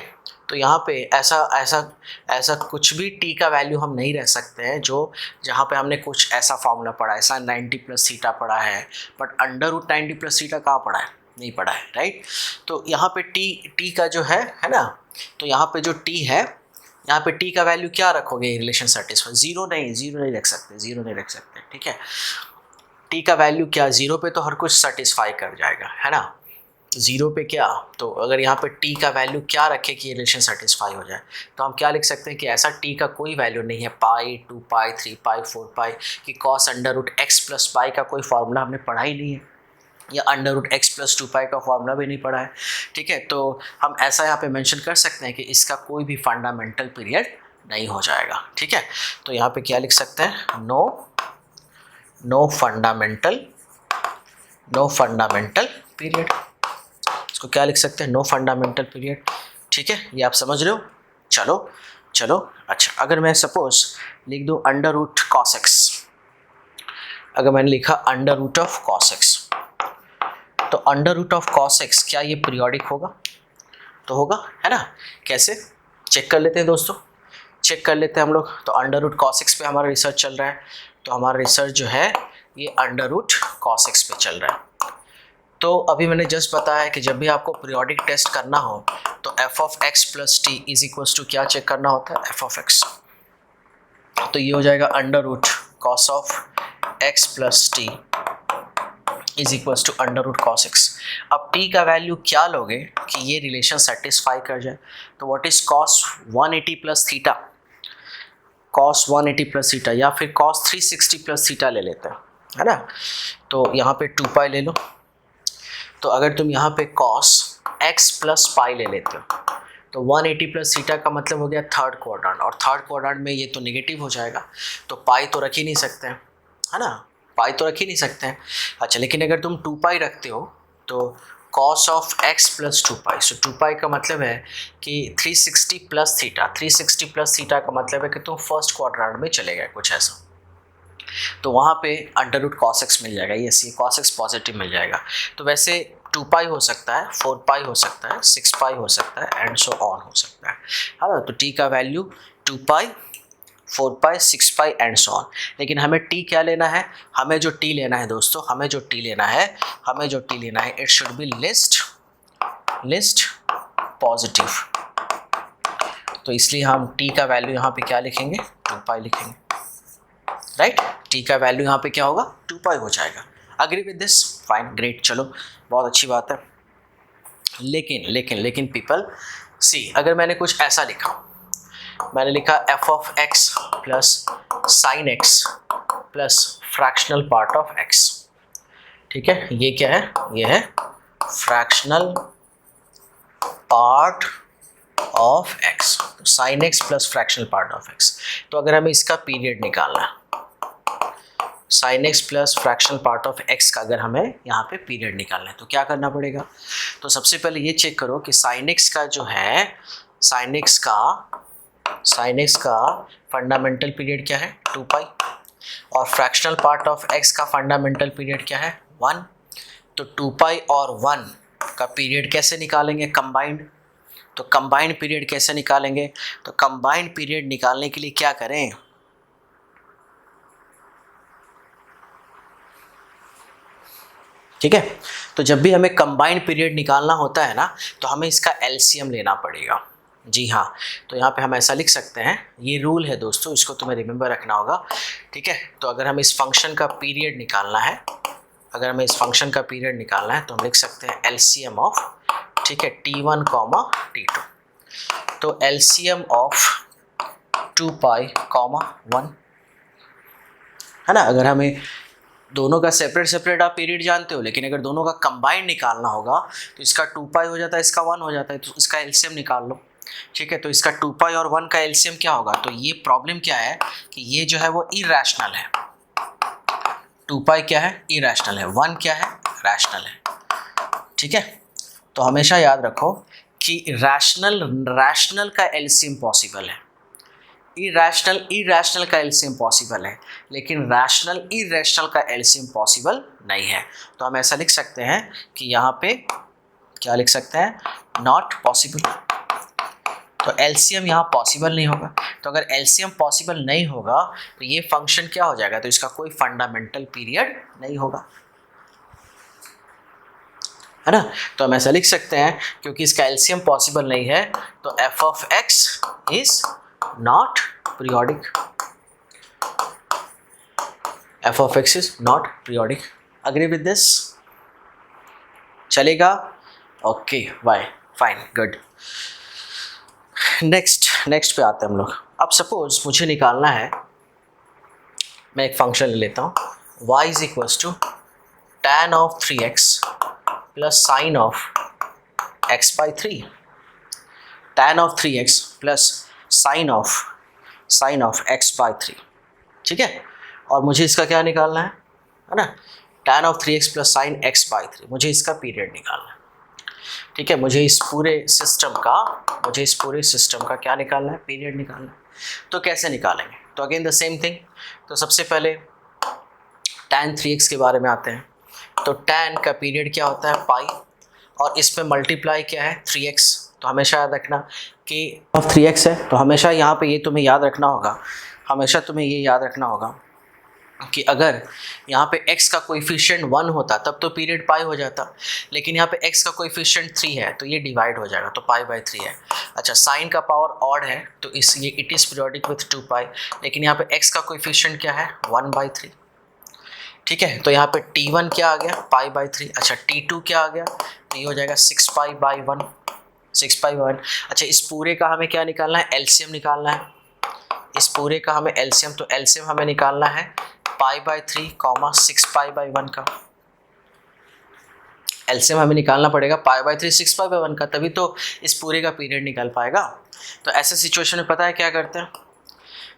तो यहाँ पे ऐसा कुछ भी t का वैल्यू हम नहीं रह सकते हैं जो जहाँ पे हमने कुछ ऐसा फॉर्मूला पढ़ा है, ऐसा 90 प्लस थीटा पढ़ा है, but under root 90 plus theta कहाँ पढ़ा है, नहीं पढ़ा है, राइट। तो यहाँ पे t का जो है ना, तो यहाँ पे जो t है, यहाँ पे t का वैल्यू क्या रखोगे, रिलेशन सेटिस्फाई, जीरो नहीं रख सकते, ठीक है। t का वैल्यू क्या, जीरो पे तो हर कुछ सेटिस्फाई कर जाएगा, है ना, जीरो पे क्या, तो अगर यहाँ पे t का वैल्यू क्या रखे कि ये रिलेशन सेटिस्फाई हो जाए, तो हम क्या लिख सकते हैं कि ऐसा t का कोई वैल्यू नहीं है, पाई, 2 पाई, 3 पाई, 4 पाई, कि cos under root x plus pi का कोई फार्मूला हमने पढ़ा ही नहीं है, या under root x plus 2 pi का फार्मूला भी नहीं पढ़ा है, ठीक है। तो हम ऐसा यहाँ पे मेंशन कर सकते हैं कि इसका कोई भी फंडामेंटल पीरियड नहीं हो जाएगा, ठीक है। तो यहाँ पे क्या लिख सकते हैं, नो फंडामेंटल पीरियड, इसको क्या लिख सकते हैं, नो फंडामेंटल पीरियड, ठीक है, ये आप समझ रहे हो। चलो चलो अच्छा, अगर मैं सपोज लिख दूँ अंडर रूट कॉस एक्स, अगर मैंने लिखा under root of cos x, तो under root of cos x क्या ये पीरियोडिक होगा? तो होगा, है ना। कैसे चेक कर लेते हैं दोस्तों, चेक कर लेते हैं हम लोग। तो अंडर रूट कॉस एक्स पे हमारा रिसर्च चल रहा है, तो हमारा रिसर्च जो है ये अंडर रूट कॉस एक्स पे चल रहा है। तो अभी मैंने जस्ट बताया कि जब भी आपको पीरियोडिक टेस्ट करना हो तो F of x plus T is equals to क्या चेक करना होता है? F of x. तो ये हो जाएगा under root cos of x plus T is equals to under root cos x. अब टी का वैल्यू क्या लोगे कि ये रिलेशन सेटिस्फाई कर जाए? तो what is cos 180 plus theta, cos 180 plus theta, या फिर कॉस 360 प्लस थीटा ले लेते हैं, है ना। तो यहाँ पे 2 पाई ले लो। तो अगर तुम यहाँ पे कॉस x प्लस पाई ले लेते हो तो 180 प्लस थीटा का मतलब हो गया थर्ड क्वाड्रेंट, और थर्ड क्वाड्रेंट में ये तो नेगेटिव हो जाएगा, तो पाई तो रख ही नहीं सकते हैं, है ना, पाई तो रख ही नहीं सकते हैं। अच्छा, लेकिन अगर तुम 2 पाई रखते हो तो cos of x plus 2 pi, so 2 pi का मतलब है कि 360 प्लस थीटा, 360 प्लस थीटा का मतलब है कि तुम फर्स्ट क्वाड्रेंट में चले गए, कुछ ऐसा। तो वहाँ पे अंडर रूट कॉस एक्स मिल जाएगा, ये सी कॉस एक्स पॉजिटिव मिल जाएगा। तो वैसे 2 पाई हो सकता है, 4 पाई हो सकता है, 6 पाई हो सकता है, एंड सो ऑन हो सकता है ना। तो टी का value 2 pi, 4 pi, 6 pi and so on. लेकिन हमें टी क्या लेना है? हमें जो टी लेना है दोस्तों, हमें जो टी लेना है it should B least positive. तो इसलिए हम टी का वैल्यू यहाँ पे क्या लिखेंगे? 2 पाई लिखेंगे, राइट। टी का वैल्यू यहाँ पे क्या होगा? 2 पाई हो जाएगा। Agree with this? Fine, great, चलो बहुत अच्छी बात है। लेकिन पीपल सी, अगर मैंने कुछ ऐसा लिखा, मैंने लिखा F of x plus sine x plus fractional part of X, ठीक है, ये क्या है? ये है fractional part of x, sine x plus fractional part of x. तो अगर हमें इसका पीरियड निकालना है, sine x plus fractional part of x का अगर हमें यहाँ पे पीरियड निकालना है तो क्या करना पड़ेगा? तो सबसे पहले ये चेक करो कि साइन एक्स का जो है, साइन एक्स का फंडामेंटल पीरियड क्या है? 2 पाई, और फ्रैक्शनल पार्ट ऑफ एक्स का फंडामेंटल पीरियड क्या है? 1। तो 2 पाई और 1 का पीरियड कैसे निकालेंगे? कंबाइंड। तो कंबाइंड पीरियड कैसे निकालेंगे? तो कंबाइंड पीरियड निकालने के लिए क्या करें? ठीक है, तो जब भी हमें कंबाइंड पीरियड निकालना होता है ना, तो हमें इसका एलसीएम लेना पड़ेगा। जी हाँ, तो यहाँ पे हम ऐसा लिख सकते हैं, ये रूल है दोस्तों, इसको तुम्हें रिमेंबर रखना होगा, ठीक है। तो अगर हमें इस फंक्शन का पीरियड निकालना है, तो हम लिख सकते हैं एलसीएम ऑफ, ठीक है, T1, T2। तो एलसीएम ऑफ 2 पाई, 1, है ना। अगर हमें दोनों का सेपरेट आप पीरियड जानते हो, लेकिन अगर दोनों का कंबाइंड निकालना होगा तो इसका 2 पाई हो जाता है, इसका 1 हो जाता है, तो इसका एलसीएम निकाल लो, ठीक है। तो इसका 2 पाई और 1 का एलसीएम क्या होगा? तो ये प्रॉब्लम क्या है कि ये जो है वो इरैशनल है। 2 पाई क्या है? इरैशनल है। 1 क्या है? रैशनल है, ठीक है। तो हमेशा याद रखो कि रैशनल का एलसीएम पॉसिबल है, इरैशनल का एलसीएम पॉसिबल है, लेकिन इरैशनल का एलसीएम पॉसिबल नहीं है। तो हम ऐसा लिख सकते हैं कि यहाँ पे क्या लिख सकते हैं? Not possible. तो एलसीएम यहाँ पॉसिबल नहीं होगा। तो अगर एलसीएम पॉसिबल नहीं होगा तो ये फंक्शन क्या हो जाएगा? तो इसका कोई फंडामेंटल पीरियड नहीं होगा, है ना। तो हम ऐसा लिख सकते हैं क्योंकि इसका एलसीएम पॉसिबल नहीं है, तो F of x is not periodic, F of x is not periodic. Agree with this? चलेगा? Okay, why, fine, good. Next पे आते हैं हम लोग। अब सपोज मुझे निकालना है, मैं एक फंक्शन ले लेता हूँ, y is equals to tan of 3x plus sine of x by 3, tan of 3x plus sine of x by 3, ठीक है। और मुझे इसका क्या निकालना है ना, tan of 3x plus sine x by 3, मुझे इसका पीरियड निकालना है। ठीक है, मुझे इस पूरे सिस्टम का क्या निकालना है, पीरियड निकालना है। तो कैसे निकालेंगे, तो अगेन द सेम थिंग। तो सबसे पहले tan 3x के बारे में आते हैं। तो tan का पीरियड क्या होता है, पाई, और इस पे मल्टीप्लाई क्या है, 3x। तो हमेशा याद रखना कि 3x है, तो हमेशा यहाँ पे ये तुम्हें याद रखना होगा कि अगर यहाँ पे x का कोएफिशिएंट 1 होता तब तो पीरियड पाई हो जाता, लेकिन यहाँ पे x का कोएफिशिएंट 3 है तो ये डिवाइड हो जाएगा, तो पाई/3 है। अच्छा, साइन का पावर ऑड है तो ये इट इज़ पीरियोडिक विथ 2 पाई, लेकिन यहाँ पे x का कोएफिशिएंट क्या है, 1/3। ठीक है, तो यहाँ पे t1 क्या आ गया, पाई/3। अच्छा, t2 क्या आ गया, तो ये हो जाएगा 6 पाई/1। अच्छा, इस पूरे का हमें क्या निकालना है, एलसीएम निकालना है। इस पूरे का हमें एलसीएम, तो एलसीएम हमें निकालना है पाई/3 6 पाई/1 का। एलसीएम हमें निकालना पड़ेगा पाई/3 6 पाई/1 का, तभी तो इस पूरे का पीरियड निकल पाएगा। तो ऐसे सिचुएशन में पता है क्या करते हैं,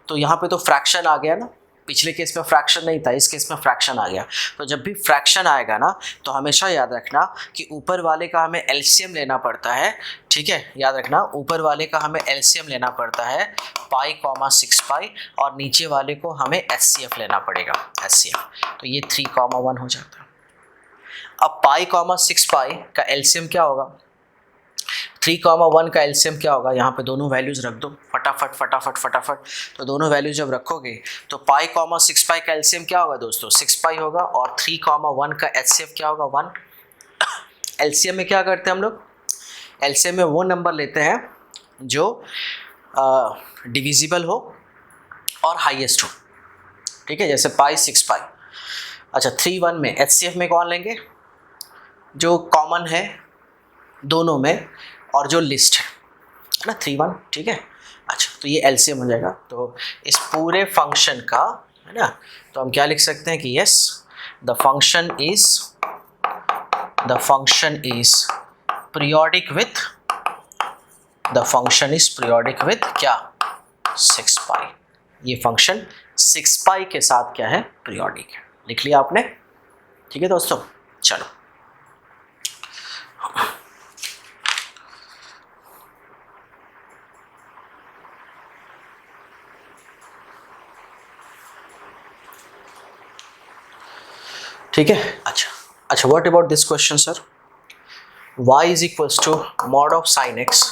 तो यहाँ पे तो फ्रैक्शन आ गया ना, पिछले केस में फ्रैक्शन नहीं था, इस केस में फ्रैक्शन आ गया। तो जब भी फ्रैक्शन आएगा ना, तो हमेशा याद रखना कि ऊपर वाले का हमें एलसीएम लेना पड़ता है। ठीक है, याद रखना ऊपर वाले का हमें एलसीएम लेना पड़ता है पाई 6 पाई, और नीचे वाले को हमें एचसीएफ लेना पड़ेगा, एचसीएफ। तो ये 3,1 हो जाता है। अब पाई 6 पाई का एलसीएम क्या होगा, 3,1 का एलसीएम क्या होगा, यहाँ पे दोनों वैल्यूज़ रख दो फटाफट। तो दोनों वैल्यूज जब रखोगे तो पाई 6 पाई का एलसीएम क्या होगा दोस्तों, 6 पाई होगा, और 3,1 का एचसीएफ क्या होगा, 1। एलसीएम में क्या करते हैं हम लोग, एलसीएम में वो नंबर लेते हैं जो डिविजिबल हो और हाईएस्ट हो। ठीक है, जैसे पाई 6 पाई। अच्छा, 3,1 में एचसीएफ में कौन लेंगे, जो कॉमन है दोनों में और जो लिस्ट है ना, 3,1। ठीक है, अच्छा, तो ये एलसीएम हो जाएगा। तो इस पूरे फंक्शन का है ना, तो हम क्या लिख सकते हैं कि yes, the function is periodic with क्या, 6 पाई। ये फंक्शन 6 पाई के साथ क्या है, पीरियोडिक है। लिख लिया आपने, ठीक है दोस्तों, चलो। ठीक है, अच्छा, what about this question sir, y is equals to mod of sine x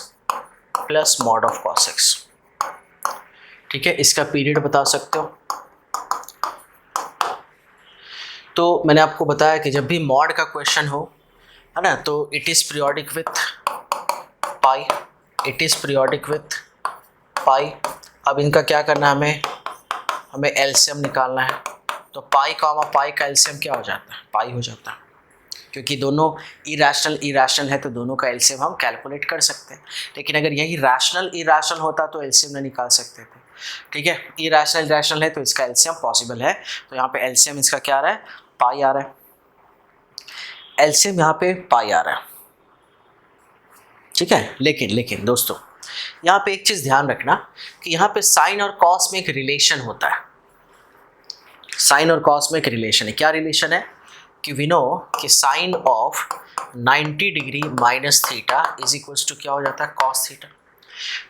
plus mod of cos x। ठीक है, इसका पीरियड बता सकते हो। तो मैंने आपको बताया कि जब भी मॉड का क्वेश्चन हो, है ना, तो इट इज़ पीरियोडिक विथ पाई। अब इनका क्या करना है, हमें एलसीएम निकालना है। तो पाई का एलसीएम क्या हो जाता है, पाई हो जाता है, क्योंकि दोनों इरेशनल है तो दोनों का एलसीएम हम कैलकुलेट कर सकते हैं। लेकिन अगर यही इरेशनल होता तो एलसीएम नहीं निकाल सकते थे। ठीक है, इरेशनल है तो इसका एलसीएम पॉसिबल है। तो यहाँ पे एलसीएम इसका क्या आ रहा है, पाई आ रहा है। एलसीएम यहाँ पे पाई आ रहा है। ठीक है, लेकिन दोस्तों यहाँ पे एक चीज़ ध्यान रखना कि यहाँ पे साइन और कॉस में एक रिलेशन होता है। साइन और कॉस में एक रिलेशन है। क्या रिलेशन है कि वी नो कि sine of 90 degree minus theta is equals to क्या हो जाता है, कॉस थीटा।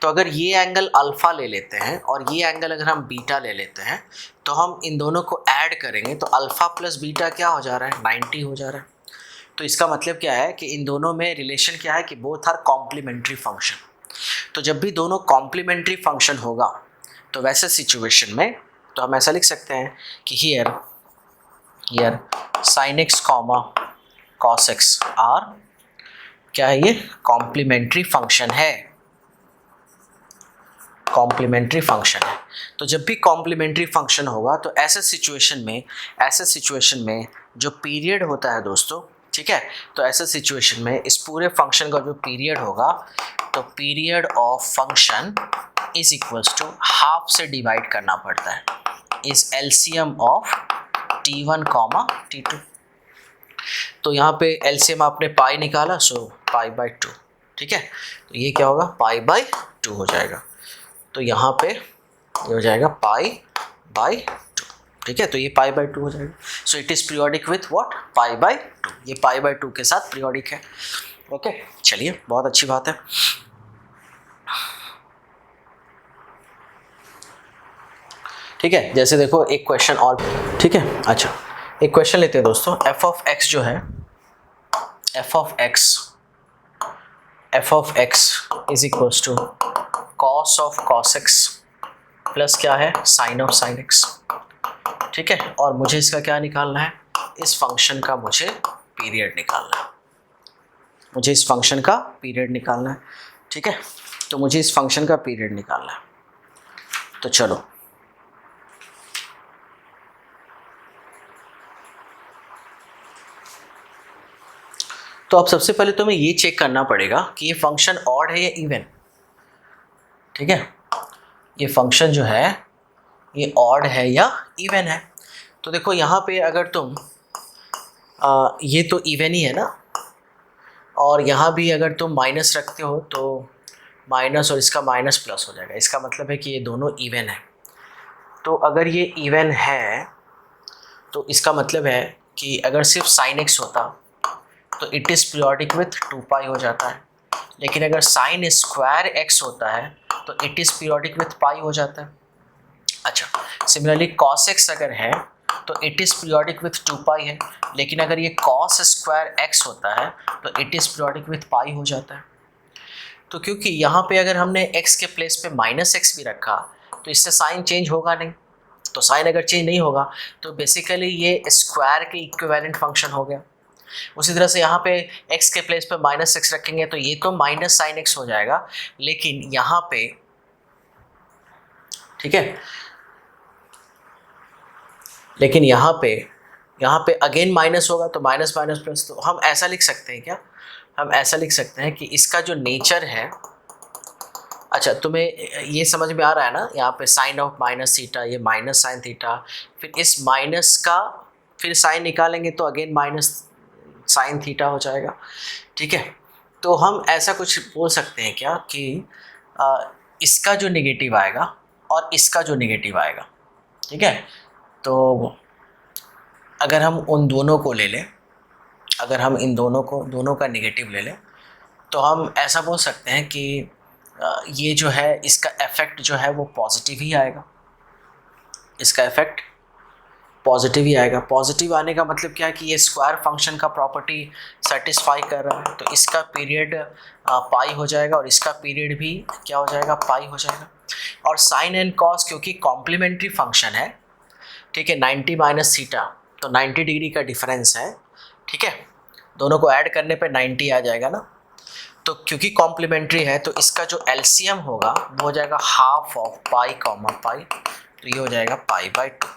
तो अगर ये एंगल अल्फा ले लेते हैं और ये एंगल अगर हम बीटा ले लेते हैं, तो हम इन दोनों को ऐड करेंगे तो अल्फा प्लस बीटा क्या हो जा रहा है, 90 हो जा रहा है। तो इसका मतलब क्या है कि इन दोनों में रिलेशन क्या है कि बोथ आर कॉम्प्लीमेंट्री फंक्शन। तो जब भी दोनों कॉम्प्लीमेंट्री फंक्शन होगा तो वैसे सिचुएशन में तो हम ऐसा लिख सकते हैं कि here sin x cos x are क्या है, ये कॉम्प्लीमेंट्री फंक्शन है, कॉम्प्लीमेंट्री फंक्शन है। तो जब भी कॉम्प्लीमेंट्री फंक्शन होगा तो ऐसे सिचुएशन में जो पीरियड होता है दोस्तों, ठीक है, तो ऐसे सिचुएशन में इस पूरे फंक्शन का जो पीरियड होगा, तो period of function is equals to half से डिवाइड करना पड़ता है, is LCM of t1 t2। तो यहाँ पे एलसीएम आपने पाई निकाला, सो पाई/2। ठीक है, तो ये क्या होगा, पाई/2 हो जाएगा। तो यहाँ पे ये हो जाएगा पाई/2। ठीक है, तो ये पाई/2 हो जाएगा। So it is periodic with what, पाई/2। ये पाई/2 के साथ पीरियोडिक है। ओके, चलिए बहुत अच्छी बात है। ठीक है, जैसे देखो एक क्वेश्चन और, ठीक है, अच्छा एक क्वेश्चन लेते हैं दोस्तों। एफ ऑफ एक्स जो है, F of x is equals to cos of cos x plus क्या है, साइन ऑफ साइन एक्स। ठीक है, और मुझे इसका क्या निकालना है, इस फंक्शन का मुझे पीरियड निकालना है, मुझे इस फंक्शन का पीरियड निकालना है। ठीक है, तो मुझे इस फंक्शन का पीरियड निकालना है। तो चलो, तो अब सबसे पहले तो हमें ये चेक करना पड़ेगा कि ये फंक्शन ऑड है या इवन। ठीक है, ये फंक्शन जो है ये ऑड है या इवन है। तो देखो यहाँ पे अगर तुम ये तो इवन ही है ना, और यहाँ भी अगर तुम माइनस रखते हो तो माइनस और इसका माइनस प्लस हो जाएगा, इसका मतलब है कि ये दोनों इवन है। तो अगर ये इवन है तो इसका मतलब है कि अगर सिर्फ साइन एक्स होता तो इट इज़ पीरियोडिक विथ 2 पाई हो जाता है, लेकिन अगर साइन स्क्वायर एक्स होता है तो इट इज़ पीरियोडिक विथ पाई हो जाता है। अच्छा, सिमिलरली कॉस एक्स अगर है तो इट इज़ पीरियोडिक विथ 2 पाई है, लेकिन अगर ये कॉस स्क्वायर एक्स होता है तो इट इज़ पीरियोडिक विथ पाई हो जाता है। तो क्योंकि यहाँ पे अगर हमने x के प्लेस पे माइनस एक्स भी रखा तो इससे साइन चेंज होगा नहीं, तो साइन अगर चेंज नहीं होगा तो बेसिकली ये स्क्वायर के इक्विवेलेंट फंक्शन हो गया। उसी तरह से यहाँ पे x के प्लेस पे माइनस एक्स रखेंगे तो ये तो माइनस साइन एक्स हो जाएगा, लेकिन यहाँ पे, ठीक है, लेकिन यहाँ पे अगेन माइनस होगा तो माइनस माइनस प्लस। तो हम ऐसा लिख सकते हैं क्या, हम ऐसा लिख सकते हैं कि इसका जो नेचर है, अच्छा तुम्हें ये समझ में आ रहा है ना, यहाँ पे साइन ऑफ माइनस थीटा, ये माइनस साइन थीटा, फिर इस माइनस का फिर साइन निकालेंगे तो अगेन माइनस साइन थीटा हो जाएगा। ठीक है, तो हम ऐसा कुछ बोल सकते हैं क्या कि इसका जो नेगेटिव आएगा और इसका जो नेगेटिव आएगा, ठीक है, तो अगर हम उन दोनों को ले लें, अगर हम इन दोनों का नेगेटिव ले लें तो हम ऐसा बोल सकते हैं कि ये जो है इसका इफेक्ट जो है वो पॉजिटिव ही आएगा, इसका इफेक्ट पॉजिटिव ही आएगा। पॉजिटिव आने का मतलब क्या है कि ये स्क्वायर फंक्शन का प्रॉपर्टी सेटिस्फाई कर रहा है, तो इसका पीरियड पाई हो जाएगा और इसका पीरियड भी क्या हो जाएगा, पाई हो जाएगा। और साइन एंड कॉस क्योंकि कॉम्प्लीमेंट्री फंक्शन है, ठीक है, 90 माइनस थीटा तो 90 डिग्री का डिफरेंस है। ठीक है, दोनों को ऐड करने पे 90 आ जाएगा ना, तो क्योंकि कॉम्प्लीमेंट्री है तो इसका जो एलसीएम होगा वो हो जाएगा half of pi comma pi, तो ये हो जाएगा पाई बाय 2,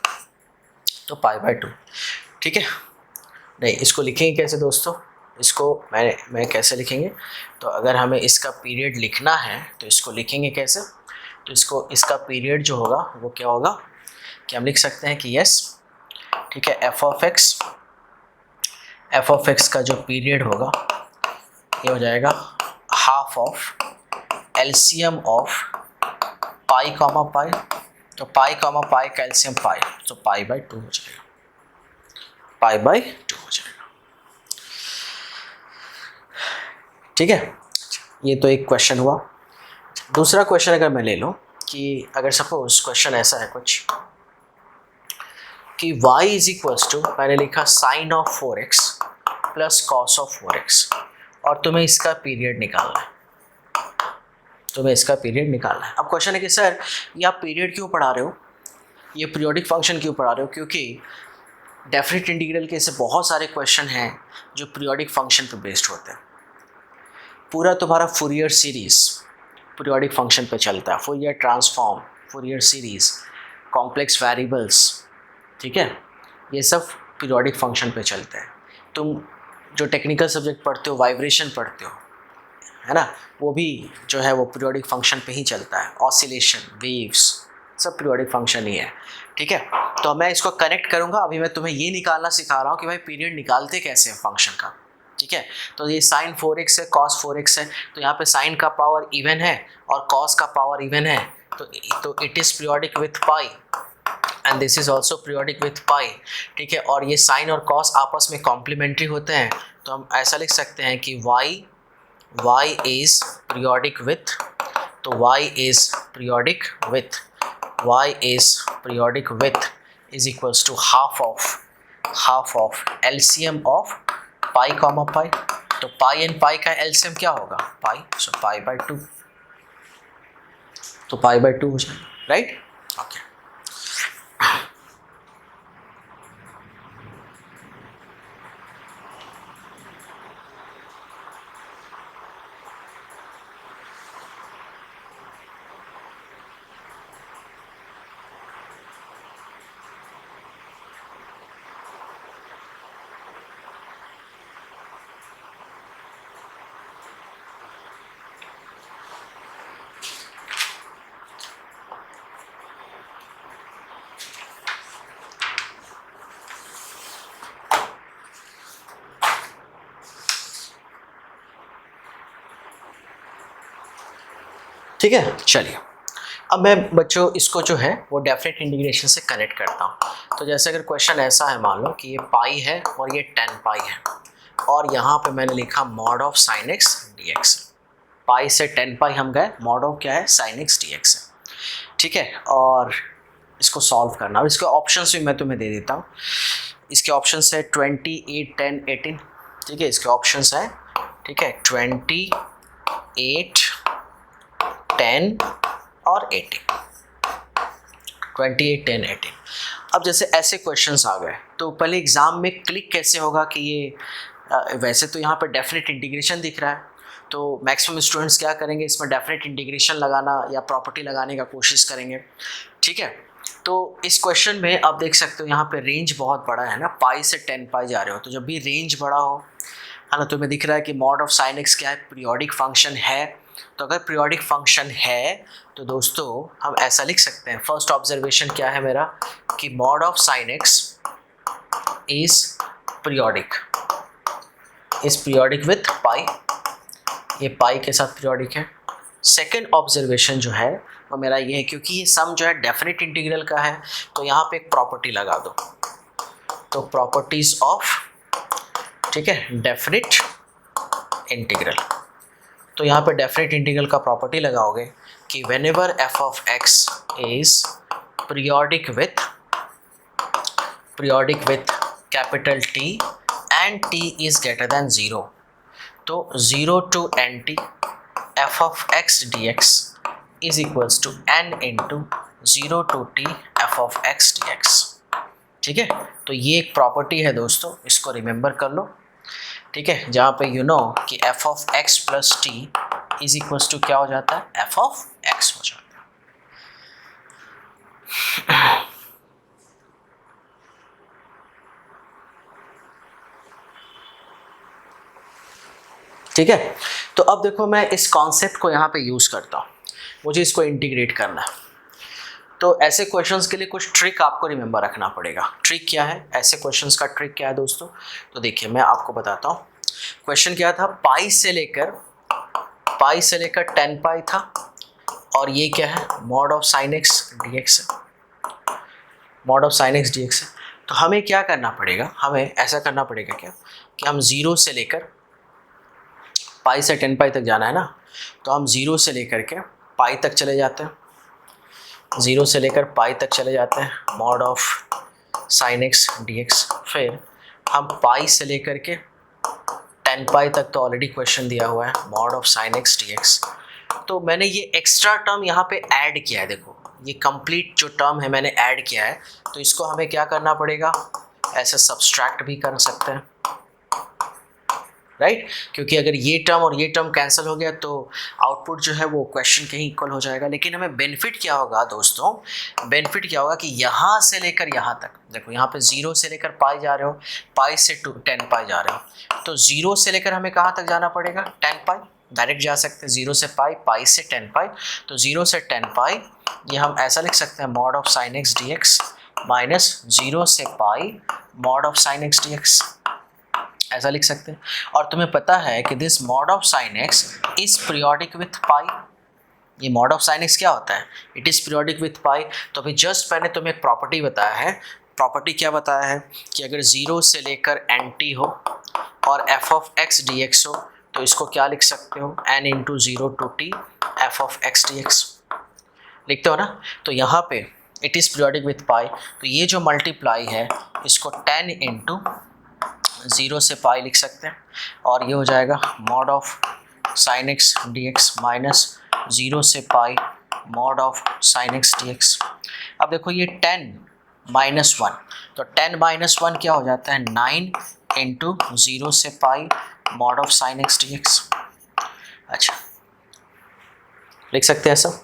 तो पाई बाय 2। ठीक है, नहीं इसको लिखेंगे कैसे दोस्तों, इसको मैं कैसे लिखेंगे, तो अगर हमें इसका पीरियड लिखना है तो इसको लिखेंगे कैसे, तो इसका पीरियड जो होगा वो क्या होगा कि हम लिख सकते हैं कि यस, ठीक है, एफ ऑफ एक्स का जो पीरियड होगा ये हो जाएगा half of LCM of pi comma pi, तो पाई कॉमा पाई का एलसीएम पाई, तो पाई बाय 2 हो जाएगा, पाई बाय 2 हो जाएगा। ठीक है, ये तो एक क्वेश्चन हुआ। दूसरा क्वेश्चन अगर मैं ले लूँ कि अगर सपोज क्वेश्चन ऐसा है कुछ कि y इज इक्वल्स टू, मैंने लिखा sine of 4x plus cos of 4x, और तुम्हें इसका पीरियड निकालना है, तुम्हें इसका पीरियड निकालना है। अब क्वेश्चन है कि सर ये आप पीरियड क्यों पढ़ा रहे हो, ये पीरियोडिक फंक्शन क्यों पढ़ा रहे हो, क्योंकि डेफिनेट इंटीग्रल के ऐसे बहुत सारे क्वेश्चन हैं जो पीरियोडिक फंक्शन पे बेस्ड होते हैं। पूरा तुम्हारा फूरियर सीरीज़ पीरियोडिक फंक्शन पे चलता है, Fourier transform, Fourier series, complex variables, ठीक है, ये सब पीरियोडिक फंक्शन पे चलते हैं। तुम जो टेक्निकल सब्जेक्ट पढ़ते हो, वाइब्रेशन पढ़ते हो, है ना, वो भी जो है वो पीरियोडिक फंक्शन पे ही चलता है। ऑसिलेशन, वेव्स, सब पीरियोडिक फंक्शन ही है। ठीक है, तो मैं इसको कनेक्ट करूँगा। अभी मैं तुम्हें ये निकालना सिखा रहा हूँ कि भाई पीरियड निकालते कैसे हैं फंक्शन का। ठीक है, तो ये साइन 4x है, कॉस 4x है, तो यहाँ पे साइन का पावर इवन है और कॉस का पावर इवन है, तो it is periodic with pi and this is also periodic with pi. ठीक है, और ये साइन और कॉस आपस में कॉम्प्लीमेंट्री होते हैं, तो हम ऐसा लिख सकते हैं कि y y is periodic with, तो y is periodic with, y is periodic with is equals to half of LCM of pi comma pi, तो pi and pi का LCM क्या होगा pi, so pi by 2, तो pi by 2 हो जाएगा, राइट, ओके। ठीक है, चलिए अब मैं बच्चों इसको जो है वो डेफिनेट इंटीग्रेशन से कनेक्ट करता हूँ। तो जैसे अगर क्वेश्चन ऐसा है, मान लो कि ये पाई है और ये 10 पाई है, और यहाँ पे मैंने लिखा mod of sine x d x, pi से 10 पाई हम गए, मॉड ऑफ क्या है साइन एक्स डी एक्स है, ठीक है। और इसको सॉल्व करना, और इसके ऑप्शंस भी मैं तुम्हें दे देता हूँ। इसके ऑप्शंस है 28, 10, 18, ठीक है, इसके ऑप्शंस है, ठीक है, 28, 10 और 18, 28, 10, 18। अब जैसे ऐसे क्वेश्चंस आ गए तो पहले एग्ज़ाम में क्लिक कैसे होगा कि ये वैसे तो यहाँ पर डेफिनेट इंटीग्रेशन दिख रहा है, तो मैक्सिमम स्टूडेंट्स क्या करेंगे, इसमें डेफिनेट इंटीग्रेशन लगाना या प्रॉपर्टी लगाने का कोशिश करेंगे, ठीक है। तो इस क्वेश्चन में आप देख सकते हो यहाँ पे रेंज बहुत बड़ा है ना, पाई से 10 पाई जा रहे हो, तो जब भी रेंज बड़ा हो है ना, तुम्हें दिख रहा है कि मॉड ऑफ साइन एक्स क्या है, पीरियोडिक फंक्शन है। तो अगर पीरियोडिक फंक्शन है तो दोस्तों हम ऐसा लिख सकते हैं, फर्स्ट ऑब्जर्वेशन क्या है मेरा, कि mod of sine x is periodic with pi, ये पाई के साथ पीरियोडिक है। सेकेंड ऑब्जर्वेशन जो है वो मेरा ये है, क्योंकि ये सम जो है डेफिनेट इंटीग्रल का है, तो यहाँ पे एक प्रॉपर्टी लगा दो, तो प्रॉपर्टीज ऑफ, ठीक है, डेफिनेट इंटीग्रल। तो यहाँ पे डेफिनेट इंटीग्रल का प्रॉपर्टी लगाओगे कि whenever f of x is periodic with capital t and t is greater than 0, तो 0 to n t f of x d x is equals to n into 0 to t f of x d x, ठीक है। तो ये एक प्रॉपर्टी है दोस्तों, इसको रिमेंबर कर लो, ठीक है, जहाँ पे यू नो कि f of x plus T is equals to क्या हो जाता है, एफ ऑफ एक्स हो जाता है। ठीक है, तो अब देखो मैं इस कॉन्सेप्ट को यहाँ पे यूज़ करता हूँ, मुझे इसको इंटीग्रेट करना है। तो ऐसे क्वेश्चंस के लिए कुछ ट्रिक आपको रिमेंबर रखना पड़ेगा। ट्रिक क्या है, ऐसे क्वेश्चंस का ट्रिक क्या है दोस्तों, तो देखिए मैं आपको बताता हूँ। क्वेश्चन क्या था, पाई से लेकर 10 पाई था, और ये क्या है, mod of sine x d x है, mod of sine x d x है। तो हमें क्या करना पड़ेगा, हमें ऐसा करना पड़ेगा क्या कि हम 0 से लेकर पाई से 10 पाई तक जाना है ना, तो हम 0 से लेकर के पाई तक चले जाते हैं, 0 से लेकर पाई तक चले जाते हैं, mod of sine x d x. फिर हम पाई से लेकर के 10 पाई तक तो ऑलरेडी क्वेश्चन दिया हुआ है, mod of sine x d x. तो मैंने ये एक्स्ट्रा टर्म यहाँ पे ऐड किया है, देखो ये कंप्लीट जो टर्म है मैंने ऐड किया है, तो इसको हमें क्या करना पड़ेगा, ऐसे सब्सट्रैक्ट भी कर सकते हैं, राइट, क्योंकि अगर ये टर्म और ये टर्म कैंसिल हो गया तो आउटपुट जो है वो क्वेश्चन के ही इक्वल हो जाएगा। लेकिन हमें बेनिफिट क्या होगा दोस्तों, बेनिफिट क्या होगा कि यहाँ से लेकर यहाँ तक, देखो यहाँ पे 0 से लेकर पाई जा रहे हो, पाई से 10 पाई जा रहे हो, तो 0 से लेकर हमें कहाँ तक जाना पड़ेगा, 10 पाई, डायरेक्ट जा सकते हैं 0 से पाई, पाई से 10 पाई, तो 0 से 10 पाई ये हम ऐसा लिख सकते हैं, mod of sine x d x minus 0 से pi mod of sine x d x, ऐसा लिख सकते हैं। और तुम्हें पता है कि this mod of sine x is periodic with pi, ये मॉड ऑफ साइन एक्स क्या होता है, it is periodic with pi. तो अभी जस्ट मैंने तुम्हें एक प्रॉपर्टी बताया है, प्रॉपर्टी क्या बताया है कि अगर 0 से लेकर एन टी हो और f of x d x हो, तो इसको क्या लिख सकते हो, n into 0 to t f of x d x लिखते हो ना। तो यहाँ पे it is periodic with pi, तो ये जो मल्टीप्लाई है इसको 10 इंटू 0 से पाई लिख सकते हैं, और ये हो जाएगा mod of sine x d x minus 0 से pi mod of sine x d x. अब देखो ये 10 माइनस 1, तो 10 माइनस 1 क्या हो जाता है, 9 इंटू 0 से pi mod of sine x d x. अच्छा, लिख सकते हैं सब।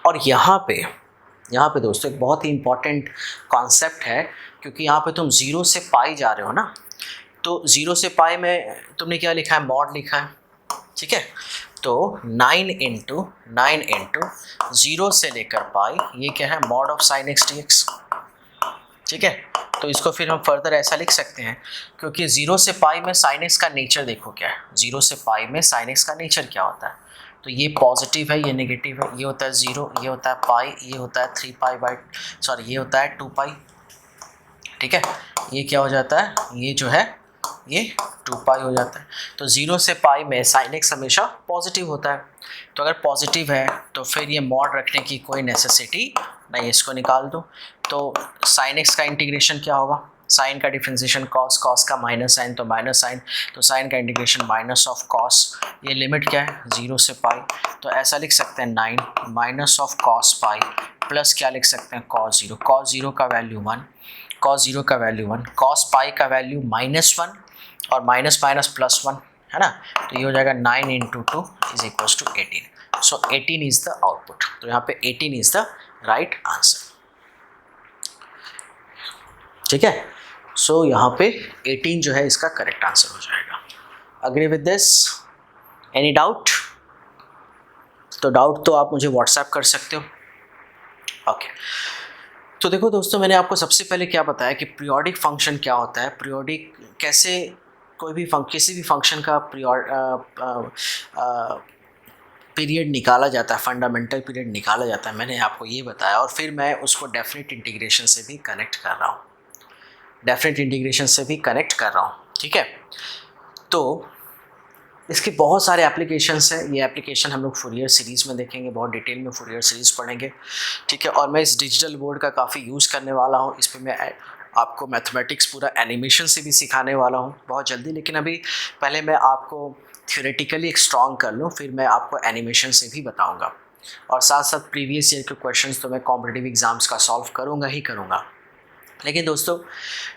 और यहाँ पे दोस्तों एक बहुत ही इंपॉर्टेंट कॉन्सेप्ट है, क्योंकि यहाँ पे तुम 0 से पाई जा रहे हो ना, तो 0 से पाई में तुमने क्या लिखा है, मॉड लिखा है, ठीक है। तो 9 इंटू 0 से लेकर पाई, ये क्या है, mod of sine x d x, ठीक है। तो इसको फिर हम फर्दर ऐसा लिख सकते हैं, क्योंकि 0 से पाई में साइन एक्स का नेचर देखो क्या है, 0 से पाई में साइन एक्स का नेचर क्या होता है, तो ये पॉजिटिव है, ये नेगेटिव है, ये होता है 0, ये होता है पाई, ये होता है 3 पाई बाई सॉरी ये होता है 2 पाई, ठीक है। ये क्या हो जाता है, ये जो है ये 2 पाई हो जाता है। तो 0 से पाई में साइन एक्स हमेशा पॉजिटिव होता है, तो अगर पॉजिटिव है तो फिर ये मॉड रखने की कोई नेसेसिटी नहीं, इसको निकाल दो। तो साइन एक्स का इंटीग्रेशन क्या होगा, साइन का डिफ्रेंशिएशन कॉस, कॉस का माइनस साइन तो माइनस साइन, तो साइन का इंटीग्रेशन माइनस ऑफ कॉस, ये लिमिट क्या है 0 से पाई, तो ऐसा लिख सकते हैं 9 minus of cos pi plus क्या लिख सकते हैं कॉस 0, कॉस 0 का वैल्यू 1, कॉस 0 का वैल्यू 1, कॉस पाई का वैल्यू -1 और माइनस माइनस प्लस 1 है ना, तो ये हो जाएगा 9 into 2 is equals to 18। So 18 is the output, तो यहाँ पे 18 इज द राइट आंसर, ठीक है। सो यहाँ पे 18 जो है इसका करेक्ट आंसर हो जाएगा। Agree with this, any doubt? तो डाउट तो आप मुझे व्हाट्सएप कर सकते हो, ओके। तो देखो दोस्तों, मैंने आपको सबसे पहले क्या बताया कि पीरियोडिक फंक्शन क्या होता है, पीरियोडिक कैसे कोई भी किसी भी फंक्शन का पीरियड निकाला जाता है, फंडामेंटल पीरियड निकाला जाता है, मैंने आपको ये बताया, और फिर मैं उसको डेफिनेट इंटीग्रेशन से भी कनेक्ट कर रहा हूँ, ठीक है। तो इसके बहुत सारे एप्लीकेशंस हैं, ये एप्लीकेशन हम लोग फूरियर सीरीज़ में देखेंगे, बहुत डिटेल में फूरियर सीरीज़ पढ़ेंगे, ठीक है। और मैं इस डिजिटल बोर्ड का काफ़ी यूज़ करने वाला हूँ, इस पर मैं आपको मैथमेटिक्स पूरा एनिमेशन से भी सिखाने वाला हूँ बहुत जल्दी, लेकिन अभी पहले मैं आपको थ्योरेटिकली एक स्ट्रॉन्ग कर लूँ, फिर मैं आपको एनिमेशन से भी बताऊँगा, और साथ साथ प्रीवियस ईयर के क्वेश्चंस तो मैं कॉम्पिटिटिव एग्ज़ाम्स का सॉल्व करूँगा। लेकिन दोस्तों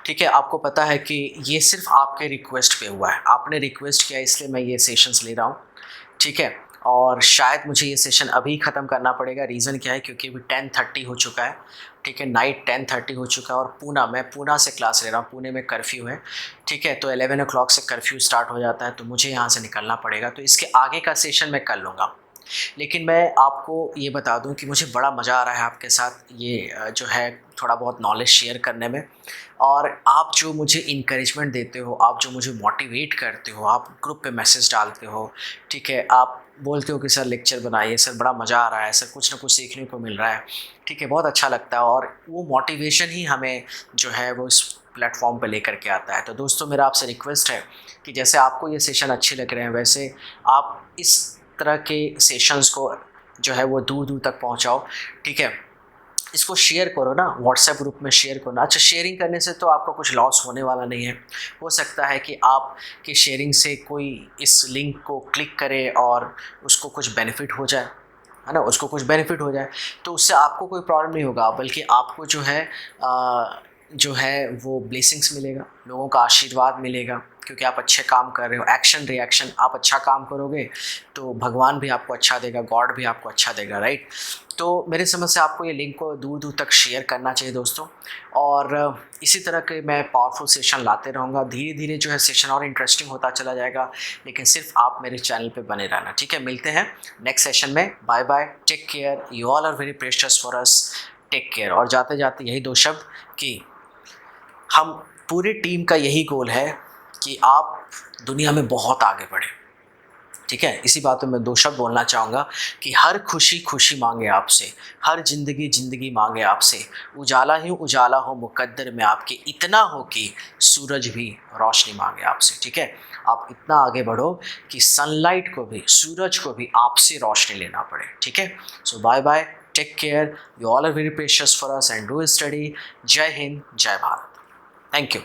ठीक है, आपको पता है कि ये सिर्फ आपके रिक्वेस्ट पे हुआ है, आपने रिक्वेस्ट किया इसलिए मैं ये सेशंस ले रहा हूँ, ठीक है। और शायद मुझे ये सेशन अभी ख़त्म करना पड़ेगा, रीज़न क्या है, क्योंकि अभी 10:30 हो चुका है, ठीक है, नाइट 10:30 हो चुका है, और मैं पूना से क्लास ले रहा हूँ, पुणे में कर्फ्यू है, ठीक है। तो 11 o'clock से कर्फ्यू स्टार्ट हो जाता है, तो मुझे यहाँ से निकलना पड़ेगा, तो इसके आगे का सेशन मैं कर लूँगा। लेकिन मैं आपको ये बता दूं कि मुझे बड़ा मज़ा आ रहा है आपके साथ ये जो है थोड़ा बहुत नॉलेज शेयर करने में, और आप जो मुझे इनकरेजमेंट देते हो, आप जो मुझे मोटिवेट करते हो, आप ग्रुप पे मैसेज डालते हो, ठीक है, आप बोलते हो कि सर लेक्चर बनाइए, सर बड़ा मज़ा आ रहा है, सर कुछ ना कुछ सीखने को मिल रहा है, ठीक है, बहुत अच्छा लगता है, और वो मोटिवेशन ही हमें जो है वो इस प्लेटफॉर्म पे लेकर के आता है। तो दोस्तों मेरा आपसे रिक्वेस्ट है कि जैसे आपको ये सेशन अच्छे लग रहे हैं, वैसे आप इस तरह के सेशंस को जो है वो दूर दूर तक पहुंचाओ, ठीक है। इसको शेयर करो ना, व्हाट्सएप ग्रुप में शेयर करो ना। अच्छा, शेयरिंग करने से तो आपका कुछ लॉस होने वाला नहीं है, हो सकता है कि आपके शेयरिंग से कोई इस लिंक को क्लिक करे और उसको कुछ बेनिफिट हो जाए, है ना, उसको कुछ बेनिफिट हो जाए, तो उससे आपको कोई प्रॉब्लम नहीं होगा, बल्कि आपको जो है वो ब्लेसिंग्स मिलेगा, लोगों का आशीर्वाद मिलेगा, क्योंकि आप अच्छे काम कर रहे हो। एक्शन रिएक्शन, आप अच्छा काम करोगे तो भगवान भी आपको अच्छा देगा, गॉड भी आपको अच्छा देगा, राइट। तो मेरे समझ से आपको ये लिंक को दूर दूर तक शेयर करना चाहिए दोस्तों, और इसी तरह के मैं पावरफुल सेशन लाते रहूँगा, धीरे धीरे जो है सेशन और इंटरेस्टिंग होता चला जाएगा, लेकिन सिर्फ आप मेरे चैनल पे बने रहना, ठीक है। मिलते हैं नेक्स्ट सेशन में, bye bye, take care, you all are very precious for us, take care. और जाते जाते यही 2 शब्द कि हम पूरी टीम का यही गोल है कि आप दुनिया में बहुत आगे बढ़ें, ठीक है, इसी बात में मैं दो शब्द बोलना चाहूँगा कि हर खुशी खुशी मांगे आपसे, हर जिंदगी जिंदगी मांगे आपसे, उजाला ही उजाला हो मुकद्दर में आपके, इतना हो कि सूरज भी रोशनी मांगे आपसे। ठीक है, आप इतना आगे बढ़ो कि सनलाइट को भी, सूरज को भी आपसे रोशनी लेना पड़े। ठीक है, so bye bye, take care, you all are very precious for us and do study. Jai Hind, जय भारत, थैंक यू।